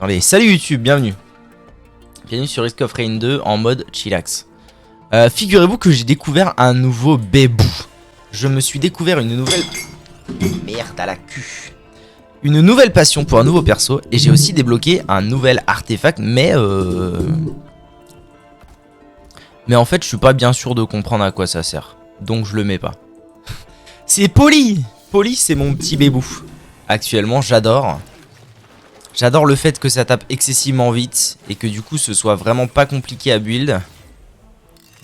Allez, salut YouTube, bienvenue. Bienvenue sur Risk of Rain 2 en mode chillax. Figurez-vous que j'ai découvert un nouveau bébou. Je me suis découvert une nouvelle... Merde à la cul. Une nouvelle passion pour un nouveau perso. Et j'ai aussi débloqué un nouvel artefact, mais en fait, je suis pas bien sûr de comprendre à quoi ça sert. Donc je le mets pas. C'est Polly. Polly, c'est mon petit bébou. Actuellement, j'adore. J'adore le fait que ça tape excessivement vite et que du coup ce soit vraiment pas compliqué à build.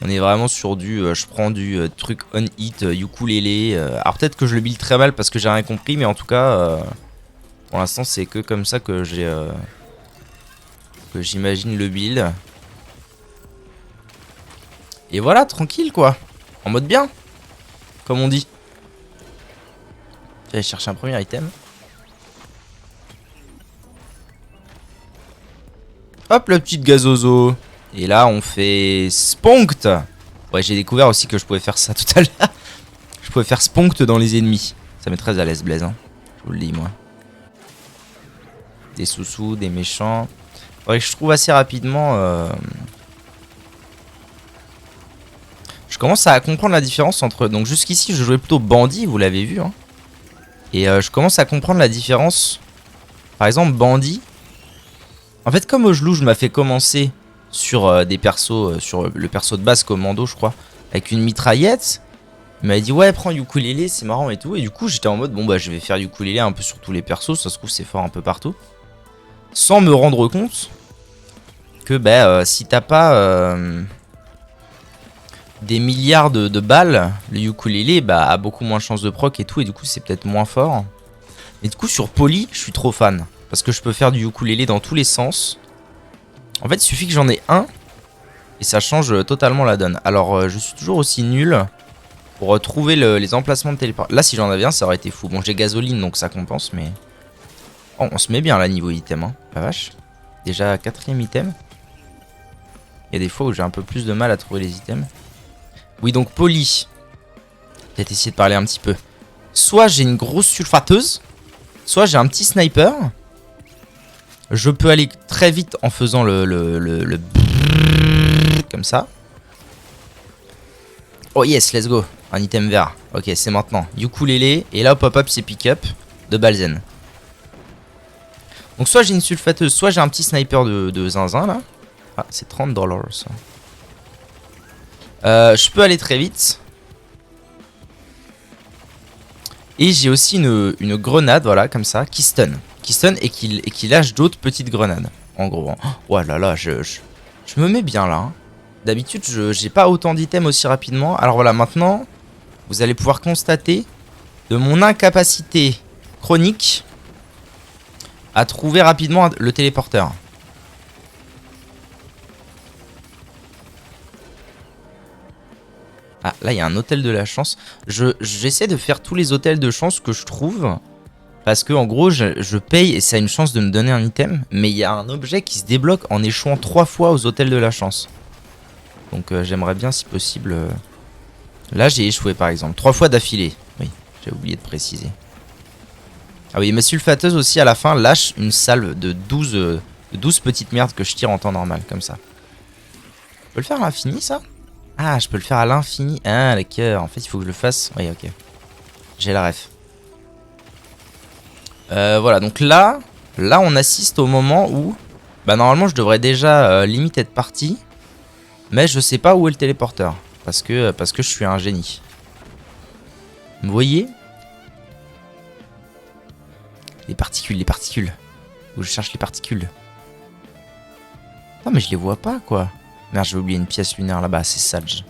On est vraiment sur du, je prends du truc on hit, ukulélé. Alors peut-être que je le build très mal parce que j'ai rien compris, mais en tout cas, pour l'instant c'est que comme ça que j'imagine le build. Et voilà, tranquille quoi, en mode bien, comme on dit. J'allais chercher un premier item. Hop, la petite gazozo. Et là, on fait Spunkt. Ouais, j'ai découvert aussi que je pouvais faire ça tout à l'heure. Je pouvais faire Spunkt dans les ennemis. Ça met très à l'aise, Blaise. Hein. Je vous le dis, moi. Des sous-sous, des méchants. Ouais, je trouve assez rapidement... Je commence à comprendre la différence entre... Donc jusqu'ici, je jouais plutôt bandit, vous l'avez vu. Hein. Et je commence à comprendre la différence. Par exemple, bandit... En fait, comme Ojlouge m'a fait commencer sur des persos, sur le perso de base commando, je crois, avec une mitraillette, il m'a dit ouais, prends ukulélé, c'est marrant et tout. Et du coup, j'étais en mode bon bah je vais faire ukulélé un peu sur tous les persos, ça se trouve c'est fort un peu partout, sans me rendre compte que bah si t'as pas des milliards de balles, le ukulélé bah a beaucoup moins de chances de proc et tout, et du coup c'est peut-être moins fort. Et du coup sur Polly, je suis trop fan. Parce que je peux faire du ukulélé dans tous les sens. En fait, il suffit que j'en ai un. Et ça change totalement la donne. Alors, je suis toujours aussi nul pour trouver les emplacements de téléport. Là, si j'en avais un, ça aurait été fou. Bon, j'ai gasoline, donc ça compense, mais... Oh, on se met bien là, niveau item, hein. La vache. Déjà, 4ème item. Il y a des fois où j'ai un peu plus de mal à trouver les items. Oui, donc, Polly. Peut-être essayer de parler un petit peu. Soit j'ai une grosse sulfateuse. Soit j'ai un petit sniper. Je peux aller très vite en faisant le comme ça. Oh yes, let's go. Un item vert. Ok, c'est maintenant. Ukulélé. Et là, pop-up, c'est pick-up de Balzen. Donc soit j'ai une sulfateuse, soit j'ai un petit sniper de zinzin là. Ah, c'est 30$ ça. Je peux aller très vite. Et j'ai aussi une grenade, voilà, comme ça, qui stun. Qui stun et qui lâche d'autres petites grenades. En gros. Hein. Oh là là, je me mets bien là. Hein. D'habitude, j'ai pas autant d'items aussi rapidement. Alors voilà, maintenant, vous allez pouvoir constater de mon incapacité chronique à trouver rapidement le téléporteur. Ah, là, il y a un hôtel de la chance. J'essaie de faire tous les hôtels de chance que je trouve. Parce que en gros je paye et ça a une chance de me donner un item. Mais il y a un objet qui se débloque en échouant 3 fois aux hôtels de la chance. Donc j'aimerais bien si possible... Là j'ai échoué par exemple 3 fois d'affilée. Oui, j'ai oublié de préciser. Ah oui, ma sulfateuse aussi à la fin lâche une salve de 12 petites merdes que je tire en temps normal. Comme ça. Je peux le faire à l'infini ça? Ah, je peux le faire à l'infini. Ah d'accord, en fait il faut que je le fasse. Oui, ok. J'ai la ref. Voilà, donc là on assiste au moment où bah normalement je devrais déjà limite être parti, mais je sais pas où est le téléporteur parce que je suis un génie. Vous voyez les particules, où je cherche les particules. Non mais je les vois pas quoi. Merde, j'ai oublié une pièce lunaire là-bas, c'est sage.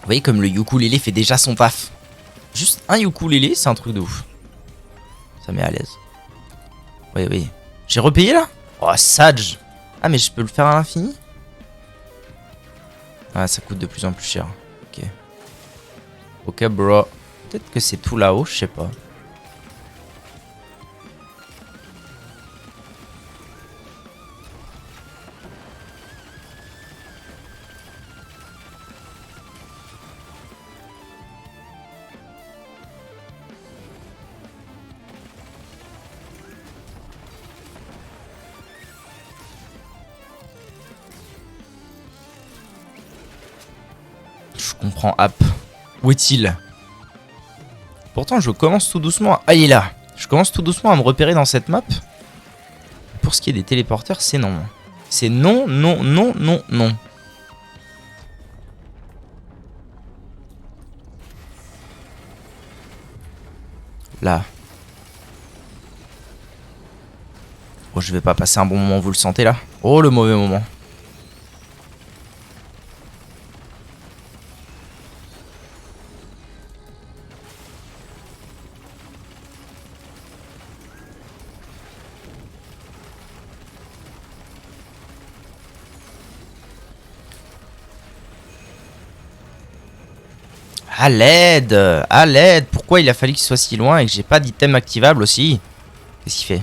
Vous voyez comme le ukulélé fait déjà son taf. Juste un ukulélé, c'est un truc de ouf. Ça met à l'aise. Oui, oui. J'ai repayé là? Oh, sage. Ah, mais je peux le faire à l'infini? Ah, ça coûte de plus en plus cher. Ok. Ok, bro. Peut-être que c'est tout là-haut, je sais pas. comprends, app. Où est-il? Pourtant, je commence tout doucement. Ah, il est là. Je commence tout doucement à me repérer dans cette map. Pour ce qui est des téléporteurs, c'est non. C'est non, non, non, non, non. Là. Oh, je vais pas passer un bon moment, vous le sentez là? Oh, le mauvais moment. À l'aide! À l'aide! Pourquoi il a fallu qu'il soit si loin et que j'ai pas d'item activable aussi? Qu'est-ce qu'il fait?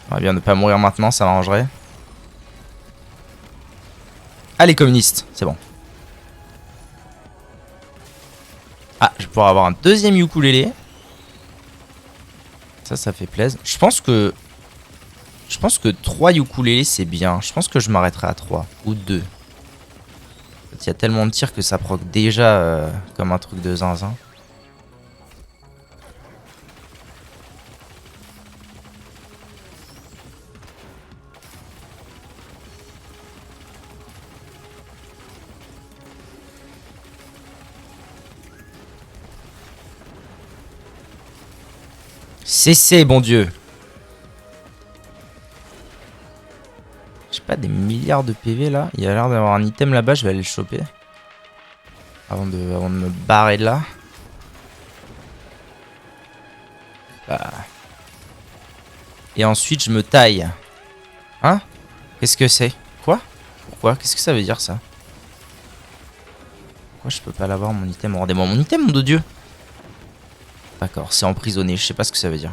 On va bien ne pas mourir maintenant, ça m'arrangerait. Allez, communistes, c'est bon. Ah, je vais pouvoir avoir un deuxième ukulélé. Ça fait plaisir. Je pense que 3 ukulélés c'est bien. Je pense que je m'arrêterai à 3 ou 2. Il y a tellement de tirs que ça proc déjà comme un truc de zinzin. Cessez, bon Dieu. J'ai pas des milliards de PV là. Il y a l'air d'avoir un item là-bas, je vais aller le choper. Avant de me barrer de là. Bah. Et ensuite je me taille. Hein? Qu'est-ce que c'est? Quoi? Pourquoi? Qu'est-ce que ça veut dire ça? Pourquoi je peux pas l'avoir mon item? Rendez-moi mon item, nom de Dieu! D'accord, c'est emprisonné, je sais pas ce que ça veut dire.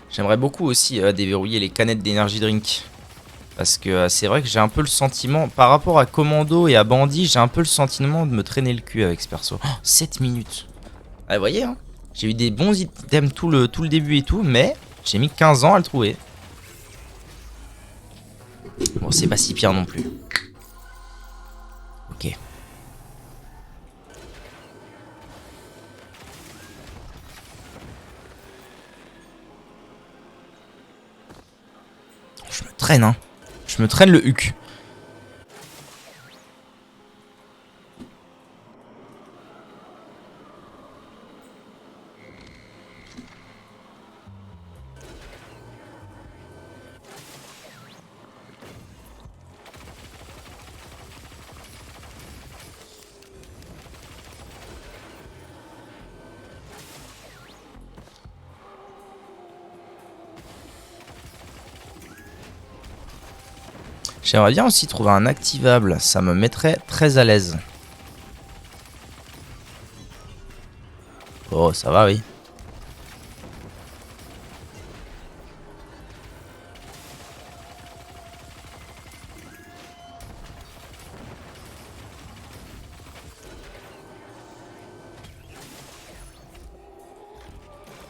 J'aimerais beaucoup aussi déverrouiller les canettes d'énergie drink. Parce que c'est vrai que j'ai un peu le sentiment, par rapport à Commando et à Bandit, j'ai un peu le sentiment de me traîner le cul avec ce perso. Oh, 7 minutes. Ah, vous voyez, hein, j'ai eu des bons items tout le début et tout, mais j'ai mis 15 ans à le trouver. Bon, c'est pas si pire non plus. Ok. Je me traîne, hein. Je me traîne le huc. J'aimerais bien aussi trouver un activable, ça me mettrait très à l'aise. Oh, ça va, oui.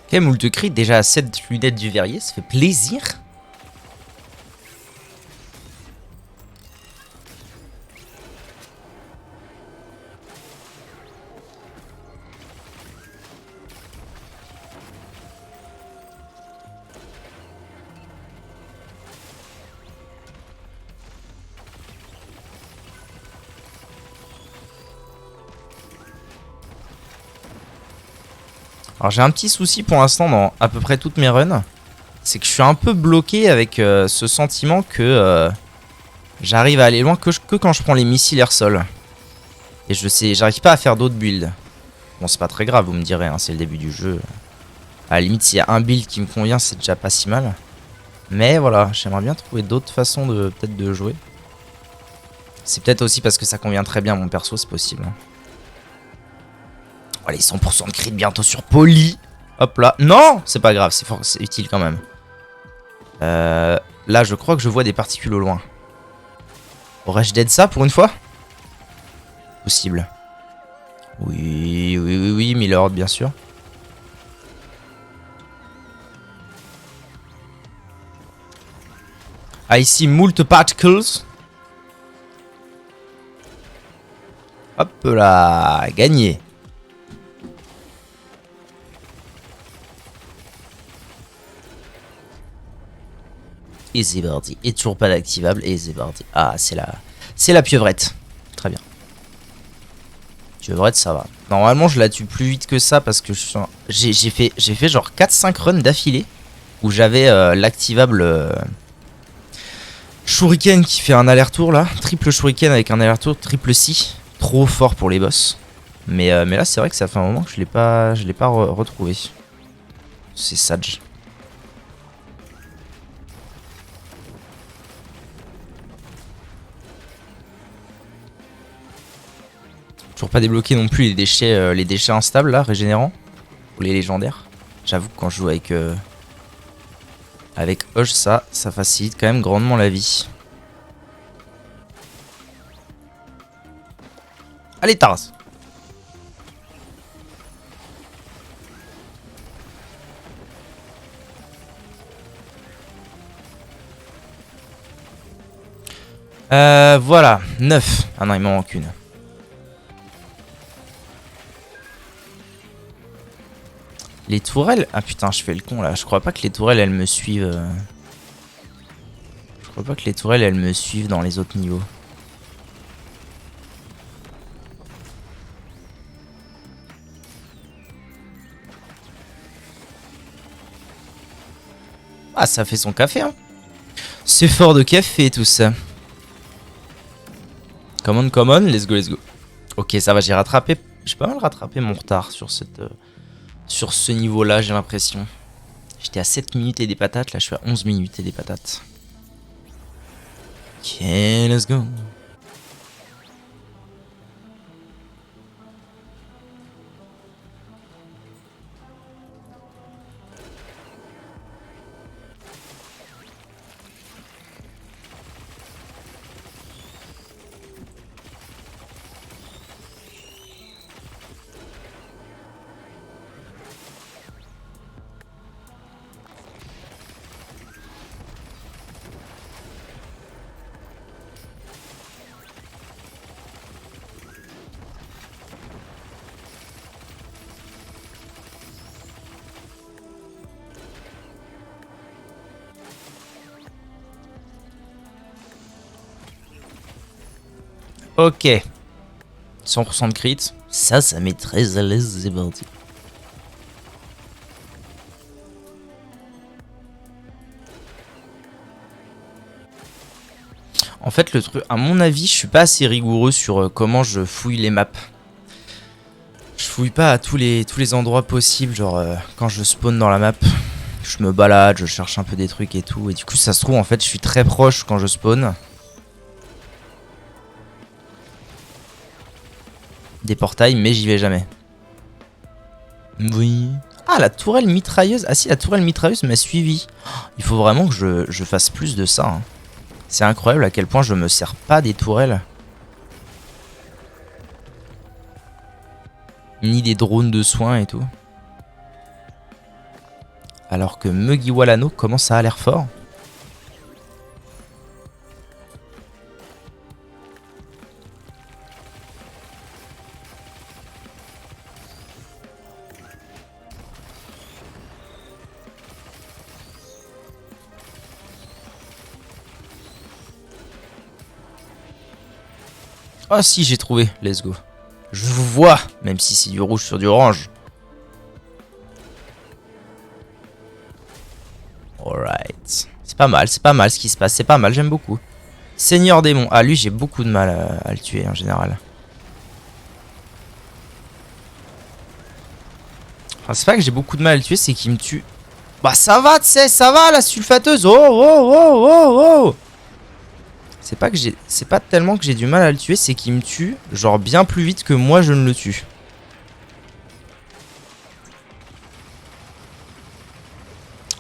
Ok, moult cri, déjà à 7 lunettes du verrier, ça fait plaisir. Alors j'ai un petit souci pour l'instant dans à peu près toutes mes runs. C'est que je suis un peu bloqué avec ce sentiment que j'arrive à aller loin que quand je prends les missiles air sol. Et j'arrive pas à faire d'autres builds. Bon, c'est pas très grave, vous me direz, hein, c'est le début du jeu. À la limite, s'il y a un build qui me convient, c'est déjà pas si mal. Mais voilà, j'aimerais bien trouver d'autres façons de peut-être de jouer. C'est peut-être aussi parce que ça convient très bien à mon perso, c'est possible. Allez, 100% de crit bientôt sur Poly. Hop là. Non, c'est pas grave, c'est utile quand même. Là, je crois que je vois des particules au loin. Aurais-je dead ça pour une fois? Possible. Oui, oui, oui, oui, Milord, bien sûr. Ah, ici, moult particles. là, gagné. Et c'est parti. Et toujours pas d'activable. Et c'est parti. Ah, c'est la pieuvre. Très bien. Pieuvre, ça va. Normalement, je la tue plus vite que ça parce que j'ai fait genre 4-5 runs d'affilée où j'avais l'activable Shuriken qui fait un aller-retour là. Triple Shuriken avec un aller-retour, triple si. Trop fort pour les boss. Mais là, c'est vrai que ça fait un moment que je l'ai pas retrouvé. C'est Sage. Toujours pas débloqué non plus les déchets instables là, régénérants. Ou les légendaires. J'avoue que quand je joue avec Hoche, ça facilite quand même grandement la vie. Allez, Taras. Voilà, 9. Ah non, il m'en manque une. Les tourelles... Ah putain, je fais le con là. Je crois pas que les tourelles, elles me suivent. Je crois pas que les tourelles, elles me suivent dans les autres niveaux. Ah, ça fait son café, hein. C'est fort de café, tout ça. Come on, let's go. Ok, ça va, j'ai rattrapé... J'ai pas mal rattrapé mon retard sur ce niveau-là, j'ai l'impression. J'étais à 7 minutes et des patates, là je suis à 11 minutes et des patates. Ok, let's go. Ok. 100% de crit. Ça met très à l'aise, c'est parti. En fait, le truc, à mon avis, je suis pas assez rigoureux sur comment je fouille les maps. Je fouille pas à tous les endroits possibles, genre quand je spawn dans la map, je me balade, je cherche un peu des trucs et tout. Et du coup, ça se trouve, en fait, je suis très proche quand je spawn. Des portails, mais j'y vais jamais. Oui. Ah, la tourelle mitrailleuse. Ah si, la tourelle mitrailleuse m'a suivi. Il faut vraiment que je fasse plus de ça. Hein. C'est incroyable à quel point je me sers pas des tourelles. Ni des drones de soins et tout. Alors que Mugiwalano, comment ça a l'air fort. Ah si, j'ai trouvé, let's go. Je vous vois, même si c'est du rouge sur du orange. Alright. C'est pas mal ce qui se passe, c'est pas mal, j'aime beaucoup. Seigneur démon. Ah lui, j'ai beaucoup de mal à le tuer en général. Enfin, c'est pas que j'ai beaucoup de mal à le tuer, c'est qu'il me tue. Bah ça va, tu sais, ça va la sulfateuse. Oh. C'est pas tellement que j'ai du mal à le tuer, c'est qu'il me tue genre bien plus vite que moi je ne le tue.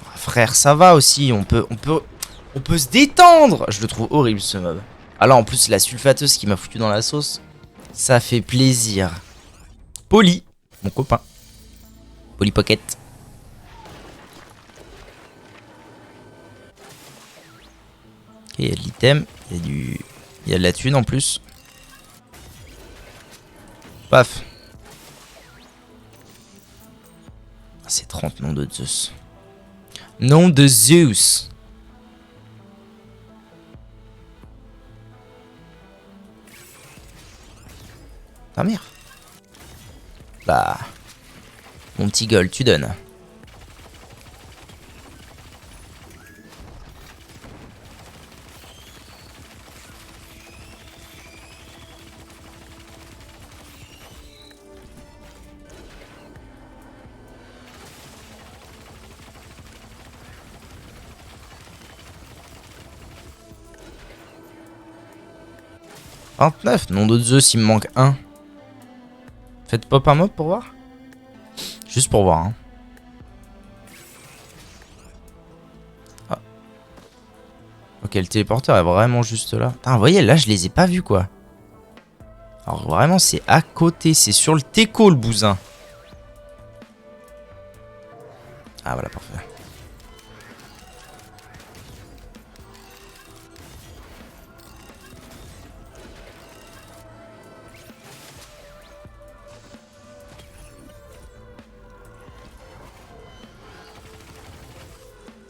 Ah, frère, ça va aussi, on peut se détendre. Je le trouve horrible ce mob. Ah là en plus la sulfateuse qui m'a foutu dans la sauce, ça fait plaisir. Poli, mon copain. Poli Pocket. Ok, il y a de l'item, il y a de la thune en plus. Paf. C'est 30, nom de Zeus. Nom de Zeus. Ta mère. Bah. Mon petit gueule, tu donnes. « 29, nom de Zeus, il me manque un. » Faites pop un mob pour voir. Juste pour voir. Hein. Ah. Ok, le téléporteur est vraiment juste là. Putain, vous voyez, là, je les ai pas vus, quoi. Alors, vraiment, c'est à côté. C'est sur le teco, le bousin. Ah, voilà, parfait.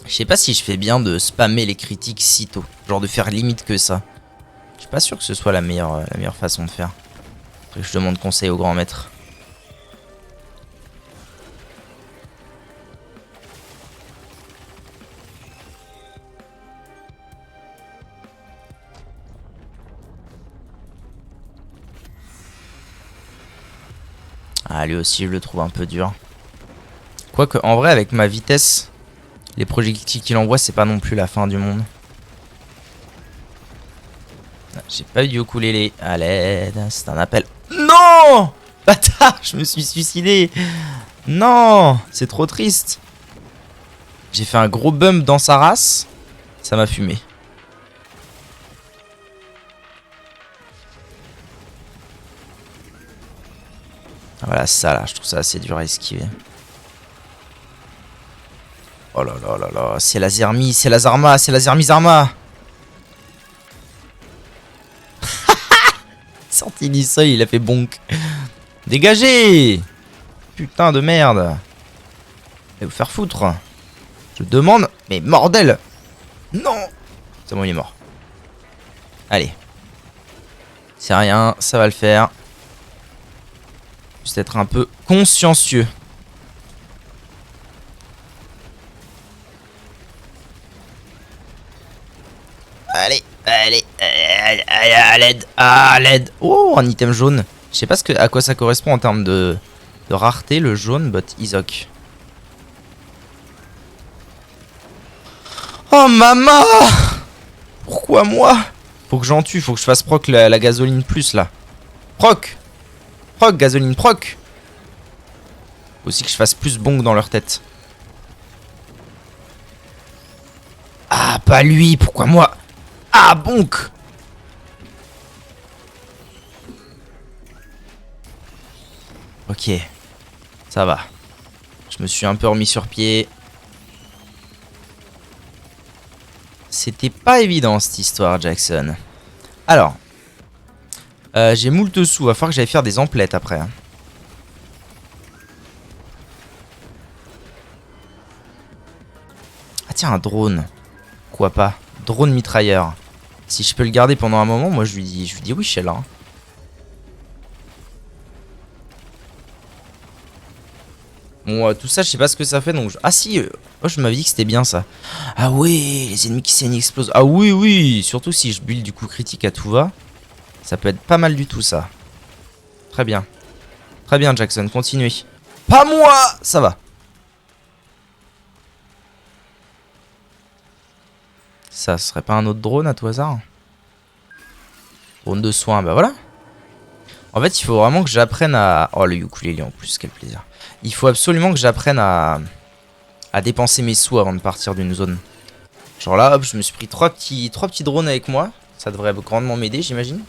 Je sais pas si je fais bien de spammer les critiques si tôt. Genre de faire limite que ça. Je suis pas sûr que ce soit la meilleure façon de faire. Après que je demande conseil au grand maître. Ah, lui aussi, je le trouve un peu dur. Quoique, en vrai, avec ma vitesse, les projectiles qu'il envoie, c'est pas non plus la fin du monde. J'ai pas eu de ukulélé. À l'aide, c'est un appel. Non! Bâtard, je me suis suicidé. Non, c'est trop triste. J'ai fait un gros bump dans sa race. Ça m'a fumé. Voilà, ça là, je trouve ça assez dur à esquiver. Oh là là là là, c'est la Zermi, c'est la Zarma, c'est la Zermi Zarma. Sorti du seuil, il a fait bonk. Dégagez! Putain de merde. Allez vous faire foutre. Je demande, mais mordel! Non! C'est bon, il est mort. Allez. C'est rien, ça va le faire. Juste être un peu consciencieux. Allez, allez, à l'aide, à l'aide. Oh, un item jaune. Je sais pas à quoi ça correspond en termes de rareté, le jaune, but Isok. Oh, maman! Pourquoi moi? Faut que j'en tue, faut que je fasse proc la gasoline plus, là. Proc! Proc, gasoline, proc! Faut aussi que je fasse plus bonk dans leur tête. Ah, pas lui, pourquoi moi? Ah, bonk! Ok, ça va. Je me suis un peu remis sur pied. C'était pas évident cette histoire, Jackson. Alors, j'ai moult sous. Va falloir que j'aille faire des emplettes après. Hein. Ah tiens, un drone. Pourquoi pas? Drone mitrailleur. Si je peux le garder pendant un moment, moi je lui dis oui, Shell. Hein. Bon, tout ça, je sais pas ce que ça fait. Donc Ah si, oh, je m'avais dit que c'était bien ça. Ah oui, les ennemis qui saignent explosent. Ah oui, oui. Surtout si je build du coup critique à tout va. Ça peut être pas mal du tout ça. Très bien. Très bien, Jackson, continuez. Pas moi! Ça va. Ça serait pas un autre drone à tout hasard? Drone de soins, bah voilà. En fait, il faut vraiment que j'apprenne à... Oh, le ukulélé en plus, quel plaisir. Il faut absolument que j'apprenne à dépenser mes sous avant de partir d'une zone. Genre là, hop, je me suis pris trois petits drones avec moi. Ça devrait grandement m'aider, j'imagine.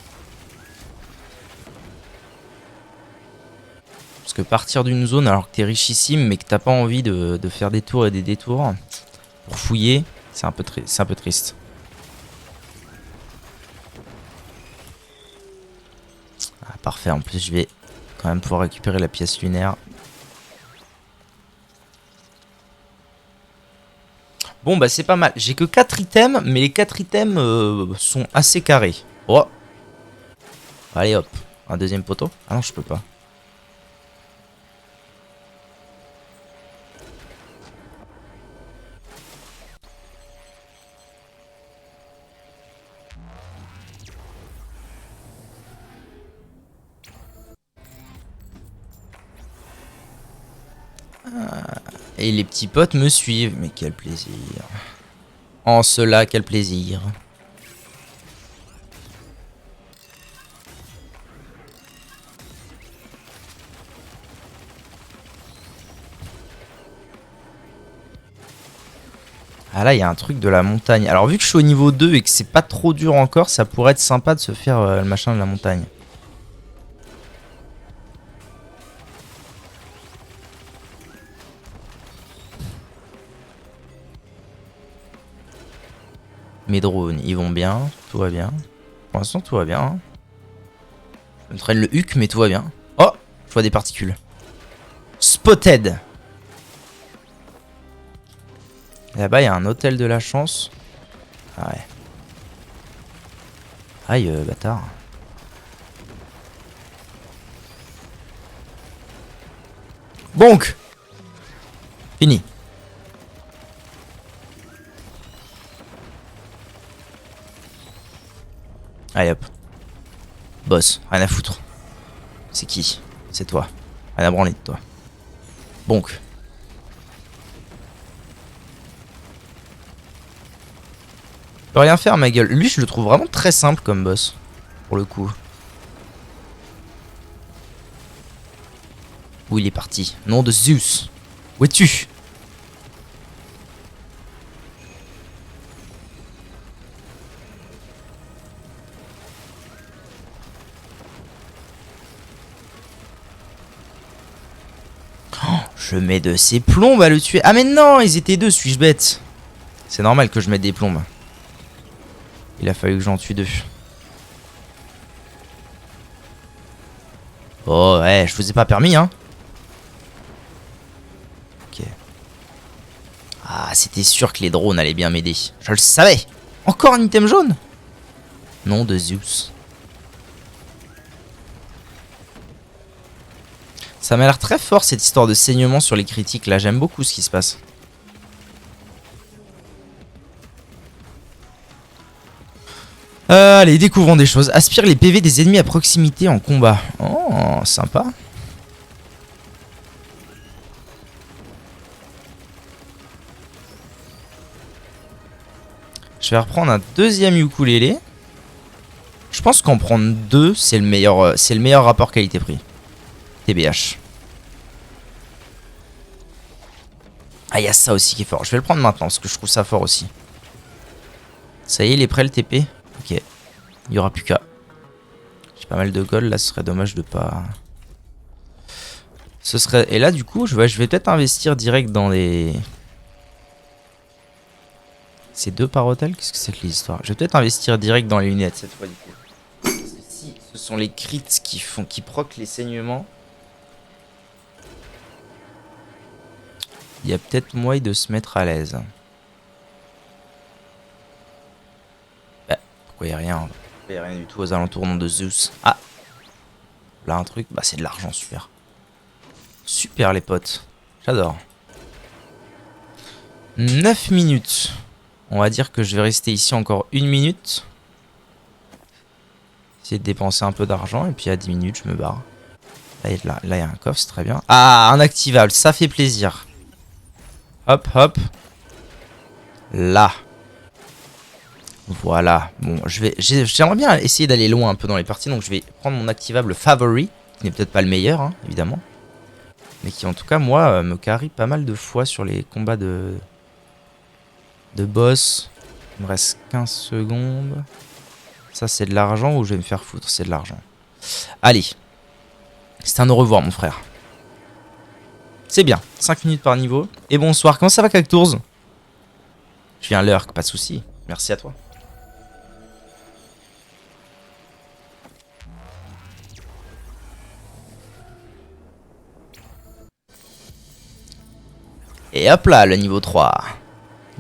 Parce que partir d'une zone alors que t'es richissime, mais que t'as pas envie de faire des tours et des détours pour fouiller, c'est un peu triste. Parfait, en plus je vais quand même pouvoir récupérer la pièce lunaire. Bon bah c'est pas mal. J'ai que 4 items, mais les 4 items sont assez carrés. Oh. Allez hop. Un deuxième poteau. Ah non je peux pas. Et les petits potes me suivent. Mais quel plaisir. En cela, quel plaisir. Ah là, il y a un truc de la montagne. Alors vu que je suis au niveau 2 et que c'est pas trop dur encore, ça pourrait être sympa de se faire le machin de la montagne. Mes drones, ils vont bien, tout va bien. Pour l'instant, tout va bien. Hein. Je me traîne le huc, mais tout va bien. Oh, je vois des particules. Spotted. Là-bas, il y a un hôtel de la chance. Ah ouais. Aïe, bâtard. Bonk. Fini. Allez hop. Boss, rien à foutre. C'est qui? C'est toi. Rien à branler de toi. Bonk. Je peux rien faire ma gueule. Lui je le trouve vraiment très simple comme boss. Pour le coup. Où il est parti? Nom de Zeus. Où es-tu? Je mets de ces plombes à le tuer. Ah mais non, ils étaient deux, suis-je bête? C'est normal que je mette des plombes. Il a fallu que j'en tue deux. Oh ouais, je vous ai pas permis hein. Ok. Ah, c'était sûr que les drones allaient bien m'aider. Je le savais. Encore un item jaune? Nom de Zeus. Ça m'a l'air très fort cette histoire de saignement sur les critiques là, j'aime beaucoup ce qui se passe. Allez, découvrons des choses. Aspire les PV des ennemis à proximité en combat. Oh, sympa. Je vais reprendre un deuxième ukulélé. Je pense qu'en prendre deux, c'est le meilleur rapport qualité-prix. TBH. Ah, il y a ça aussi qui est fort. Je vais le prendre maintenant parce que je trouve ça fort aussi. Ça y est, il est prêt le TP? Ok. Il n'y aura plus qu'à. J'ai pas mal de gold là, ce serait dommage de pas... Ce serait... Et là du coup, je vais peut-être investir direct dans les... C'est 2 par hôtel? Qu'est-ce que c'est que l'histoire? Je vais peut-être investir direct dans les lunettes cette fois du coup. Parce que si ce sont les crits qui proc les saignements, il y a peut-être moyen de se mettre à l'aise. Bah, pourquoi il n'y a rien? Il n'y a rien du tout aux alentours nom de Zeus. Ah, là un truc, bah c'est de l'argent, super. Super les potes, j'adore. 9 minutes. On va dire que je vais rester ici encore 1 minute. Essayer de dépenser un peu d'argent et puis à 10 minutes je me barre. Là il y a un coffre, c'est très bien. Ah, un activable, ça fait plaisir. Hop, hop. Là. Voilà. Bon, j'aimerais bien essayer d'aller loin un peu dans les parties, donc je vais prendre mon activable favori, qui n'est peut-être pas le meilleur, hein, évidemment. Mais qui en tout cas, moi, me carry pas mal de fois sur les combats de boss. Il me reste 15 secondes. Ça, c'est de l'argent ou je vais me faire foutre? C'est de l'argent. Allez. C'est un au revoir, mon frère. C'est bien. 5 minutes par niveau. Et bonsoir. Comment ça va, Cactours? Je viens lurk, pas de soucis. Merci à toi. Et hop là, le niveau 3.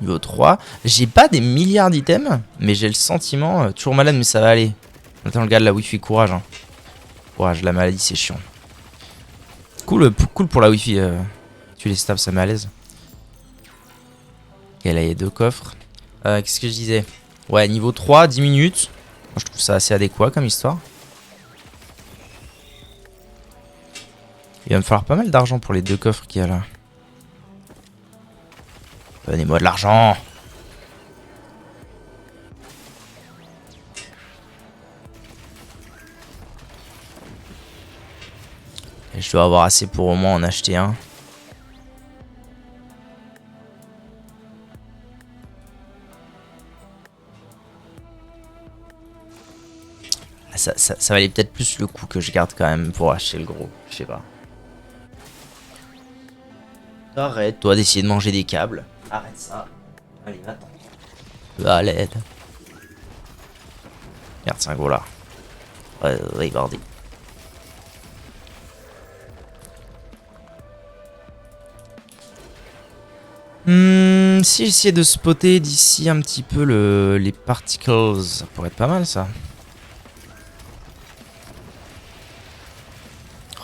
Niveau 3. J'ai pas des milliards d'items, mais j'ai le sentiment... toujours malade, mais ça va aller. Attends, le gars de la wifi, courage. Hein. Courage, la maladie, c'est chiant. Cool pour la wifi. Tu les stabs, ça met à l'aise. Ok, là, il y a 2 coffres. Qu'est-ce que je disais? Ouais, niveau 3, 10 minutes. Moi, je trouve ça assez adéquat comme histoire. Il va me falloir pas mal d'argent pour les 2 coffres qu'il y a là. Donnez-moi de l'argent. Et je dois avoir assez pour au moins en acheter un. Ça valait peut-être plus le coup que je garde quand même pour acheter le gros. Je sais pas. Arrête, toi, d'essayer de manger des câbles. Arrête ça. Allez, va-t'en. Va à l'aide. Merde, c'est un gros là. Regardez. Si j'essayais de spotter d'ici un petit peu les particles, ça pourrait être pas mal ça.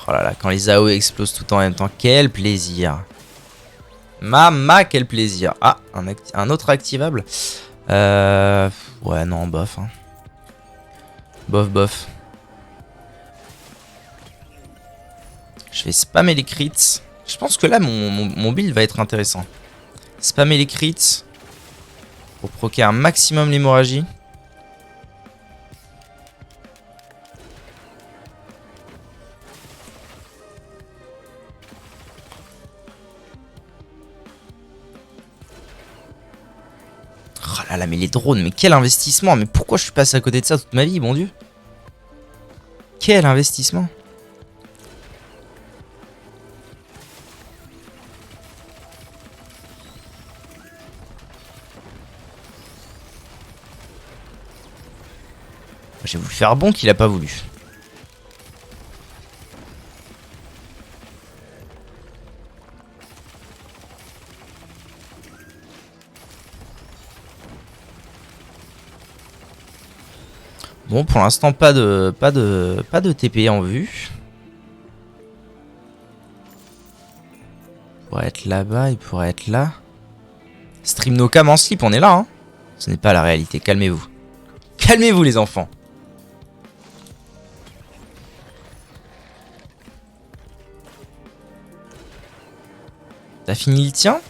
Oh là là, quand les AOE explosent tout en même temps, quel plaisir. Quel plaisir. Ah, un autre activable. Ouais, non, bof. Hein. Bof. Je vais spammer les crits. Je pense que là, mon build va être intéressant. Spammer les crits. Pour proquer un maximum l'hémorragie. Oh là là, mais les drones, mais quel investissement. Mais pourquoi je suis passé à côté de ça toute ma vie, bon Dieu. Quel investissement. J'ai voulu faire bon qu'il a pas voulu. Bon, pour l'instant, pas de TP en vue. Il pourrait être là-bas, il pourrait être là. Stream no cam en slip, on est là, hein. Ce n'est pas la réalité, calmez-vous. Calmez-vous, les enfants. T'as fini le tien?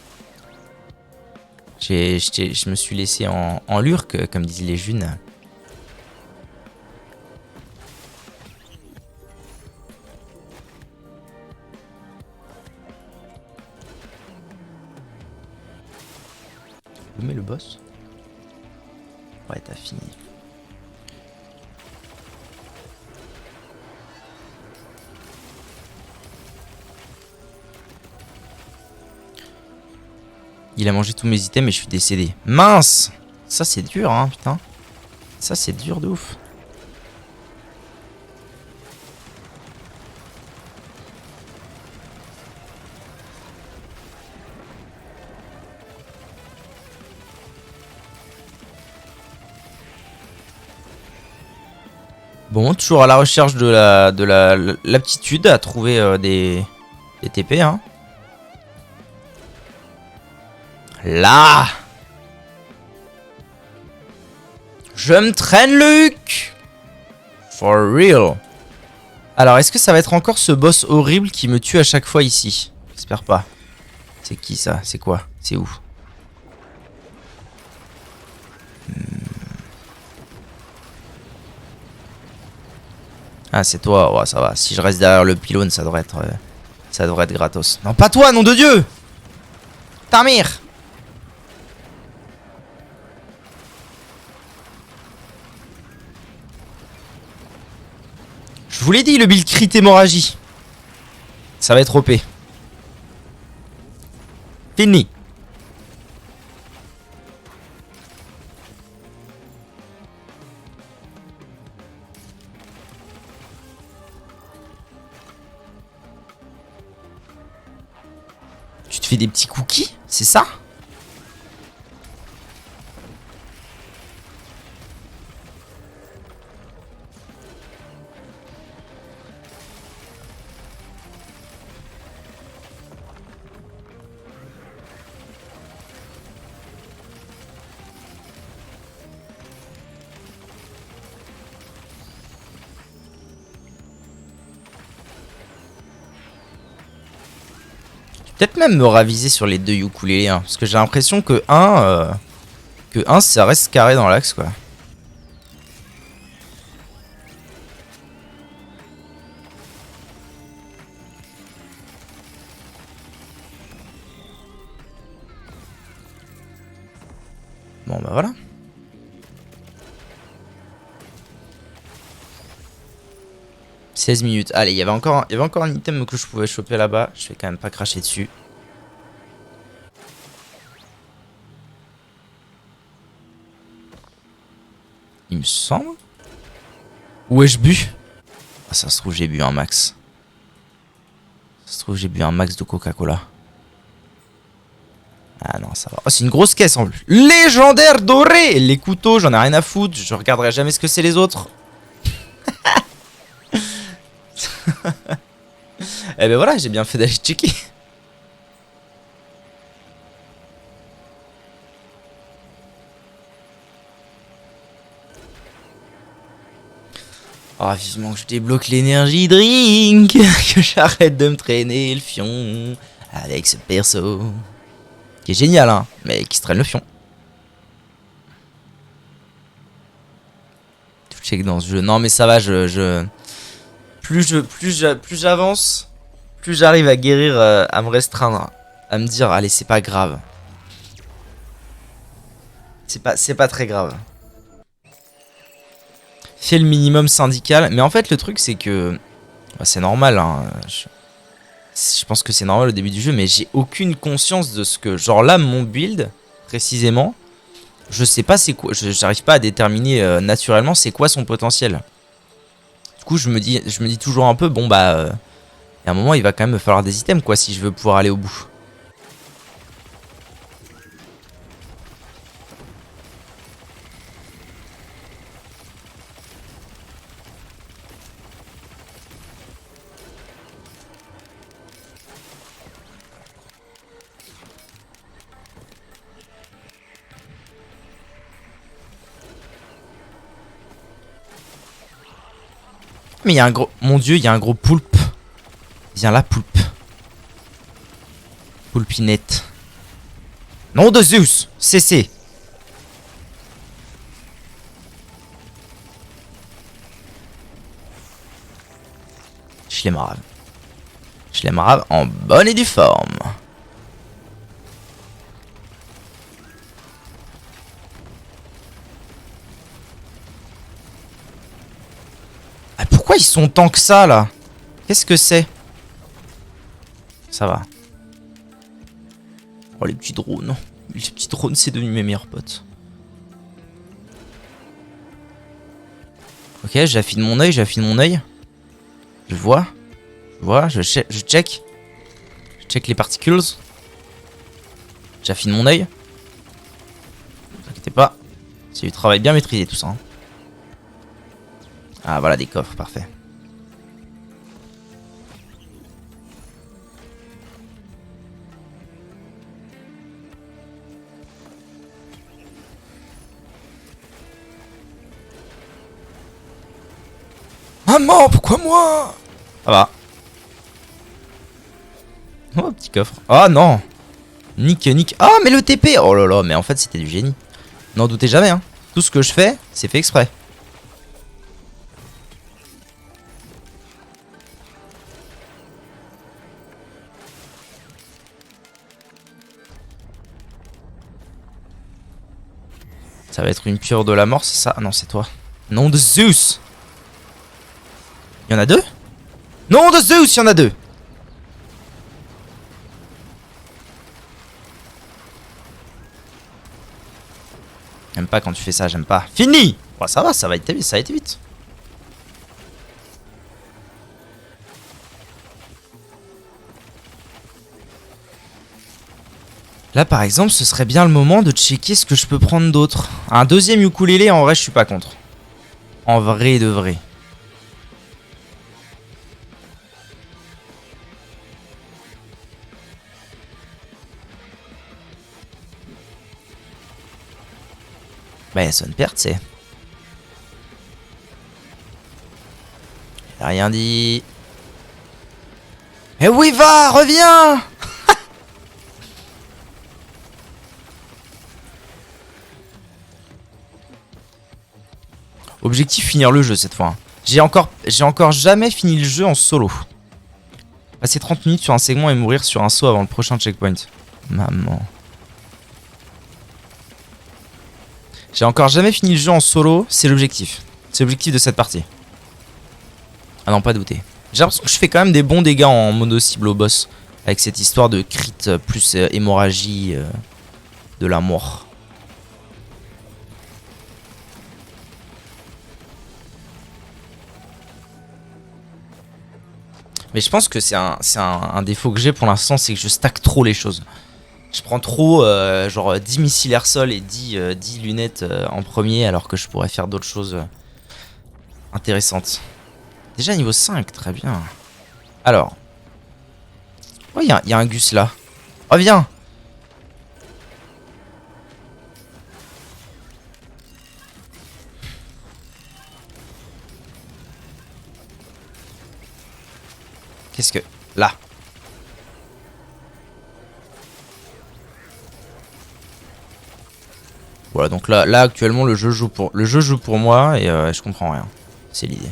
Je me suis laissé en lurk, comme disent les jeunes. Où met le boss? Ouais, t'as fini. Il a mangé tous mes items et je suis décédé. Mince! Ça c'est dur hein, putain. Ça c'est dur de ouf. Bon, toujours à la recherche de l'aptitude à trouver des TP hein. Là! Je me traîne le huc! For real! Alors, est-ce que ça va être encore ce boss horrible qui me tue à chaque fois ici? J'espère pas. C'est qui ça? C'est quoi? C'est où? Ah, c'est toi. Ouais, ça va. Si je reste derrière le pylône, ça devrait être gratos. Non, pas toi, nom de Dieu! Tamir! Je vous l'ai dit, le build crit hémorragie. Ça va être OP. Fini. Tu te fais des petits cookies, c'est ça? Peut-être même me raviser sur les deux ukulélés, hein, parce que j'ai l'impression que un ça reste carré dans l'axe quoi. Bon bah voilà. « 16 minutes. Allez, il y avait encore un item que je pouvais choper là-bas. Je vais quand même pas cracher dessus. Il me semble. Où ai-je bu? Ah, ça se trouve, j'ai bu un max. Ça se trouve, j'ai bu un max de Coca-Cola. Ah non, ça va. Oh, c'est une grosse caisse en plus. Légendaire doré! Les couteaux, j'en ai rien à foutre. Je regarderai jamais ce que c'est les autres. Eh ben voilà, j'ai bien fait d'aller checker. Oh, vivement que je débloque l'énergie drink. Que j'arrête de me traîner le fion avec ce perso. Qui est génial, hein, mais qui se traîne le fion. Tout check dans ce jeu. Non, mais ça va, plus j'avance, plus j'arrive à guérir, à me restreindre, à me dire, allez, c'est pas grave. C'est pas très grave. Fais le minimum syndical. Mais en fait, le truc, c'est que... Bah, c'est normal, hein. Je pense que c'est normal au début du jeu, mais j'ai aucune conscience de ce que... Genre là, mon build, précisément, je sais pas c'est quoi... J'arrive pas à déterminer naturellement c'est quoi son potentiel. Du coup, je me dis toujours un peu, bon bah... à un moment, il va quand même me falloir des items, quoi, si je veux pouvoir aller au bout. Mais il y a un gros... Mon dieu, il y a un gros poulpe. Viens là, poulpe. Poulpinette. Nom de Zeus! Cessez! Je les marave. Je les marave en bonne et due forme. Ah, pourquoi ils sont tant que ça là? Qu'est-ce que c'est? Ça va. Oh les petits drones. Les petits drones c'est devenu mes meilleurs potes. Ok, j'affine mon œil, Je vois. Je check. Je check les particules. J'affine mon œil. Ne vous inquiétez pas. C'est du travail bien maîtrisé tout ça. Hein. Ah voilà des coffres, parfait. Maman, pourquoi moi? Ça va. Oh, petit coffre. Ah non. Nick. Ah, mais le TP. Oh là là, mais en fait, c'était du génie. N'en doutez jamais, hein. Tout ce que je fais, c'est fait exprès. Ça va être une pure de la mort, c'est ça? Ah non, c'est toi. Nom de Zeus. Il y en a deux? Nom de Zeus, il y en a deux. J'aime pas quand tu fais ça, j'aime pas. Fini! Oh, ça va, ça a été vite. Là par exemple ce serait bien le moment de checker ce que je peux prendre d'autre. Un deuxième ukulélé en vrai je suis pas contre. En vrai de vrai. Bah y'a son perte c'est. Y'a rien dit. Eh oui va, reviens. Objectif finir le jeu cette fois. Hein. J'ai encore jamais fini le jeu en solo. Passer 30 minutes sur un segment et mourir sur un saut avant le prochain checkpoint. Maman. J'ai encore jamais fini le jeu en solo, c'est l'objectif. C'est l'objectif de cette partie. Ah non, pas douter. J'ai l'impression que je fais quand même des bons dégâts en mono cible au boss. Avec cette histoire de crit plus hémorragie de la mort. Mais je pense que c'est un défaut que j'ai pour l'instant, c'est que je stack trop les choses. Je prends trop genre 10 missiles air sol et 10 lunettes en premier alors que je pourrais faire d'autres choses intéressantes. Déjà niveau 5, très bien. Alors. Oh, il y a un Gus là. Reviens. Qu'est-ce que... Là. Voilà, donc là actuellement le jeu joue pour moi et je comprends rien. C'est l'idée.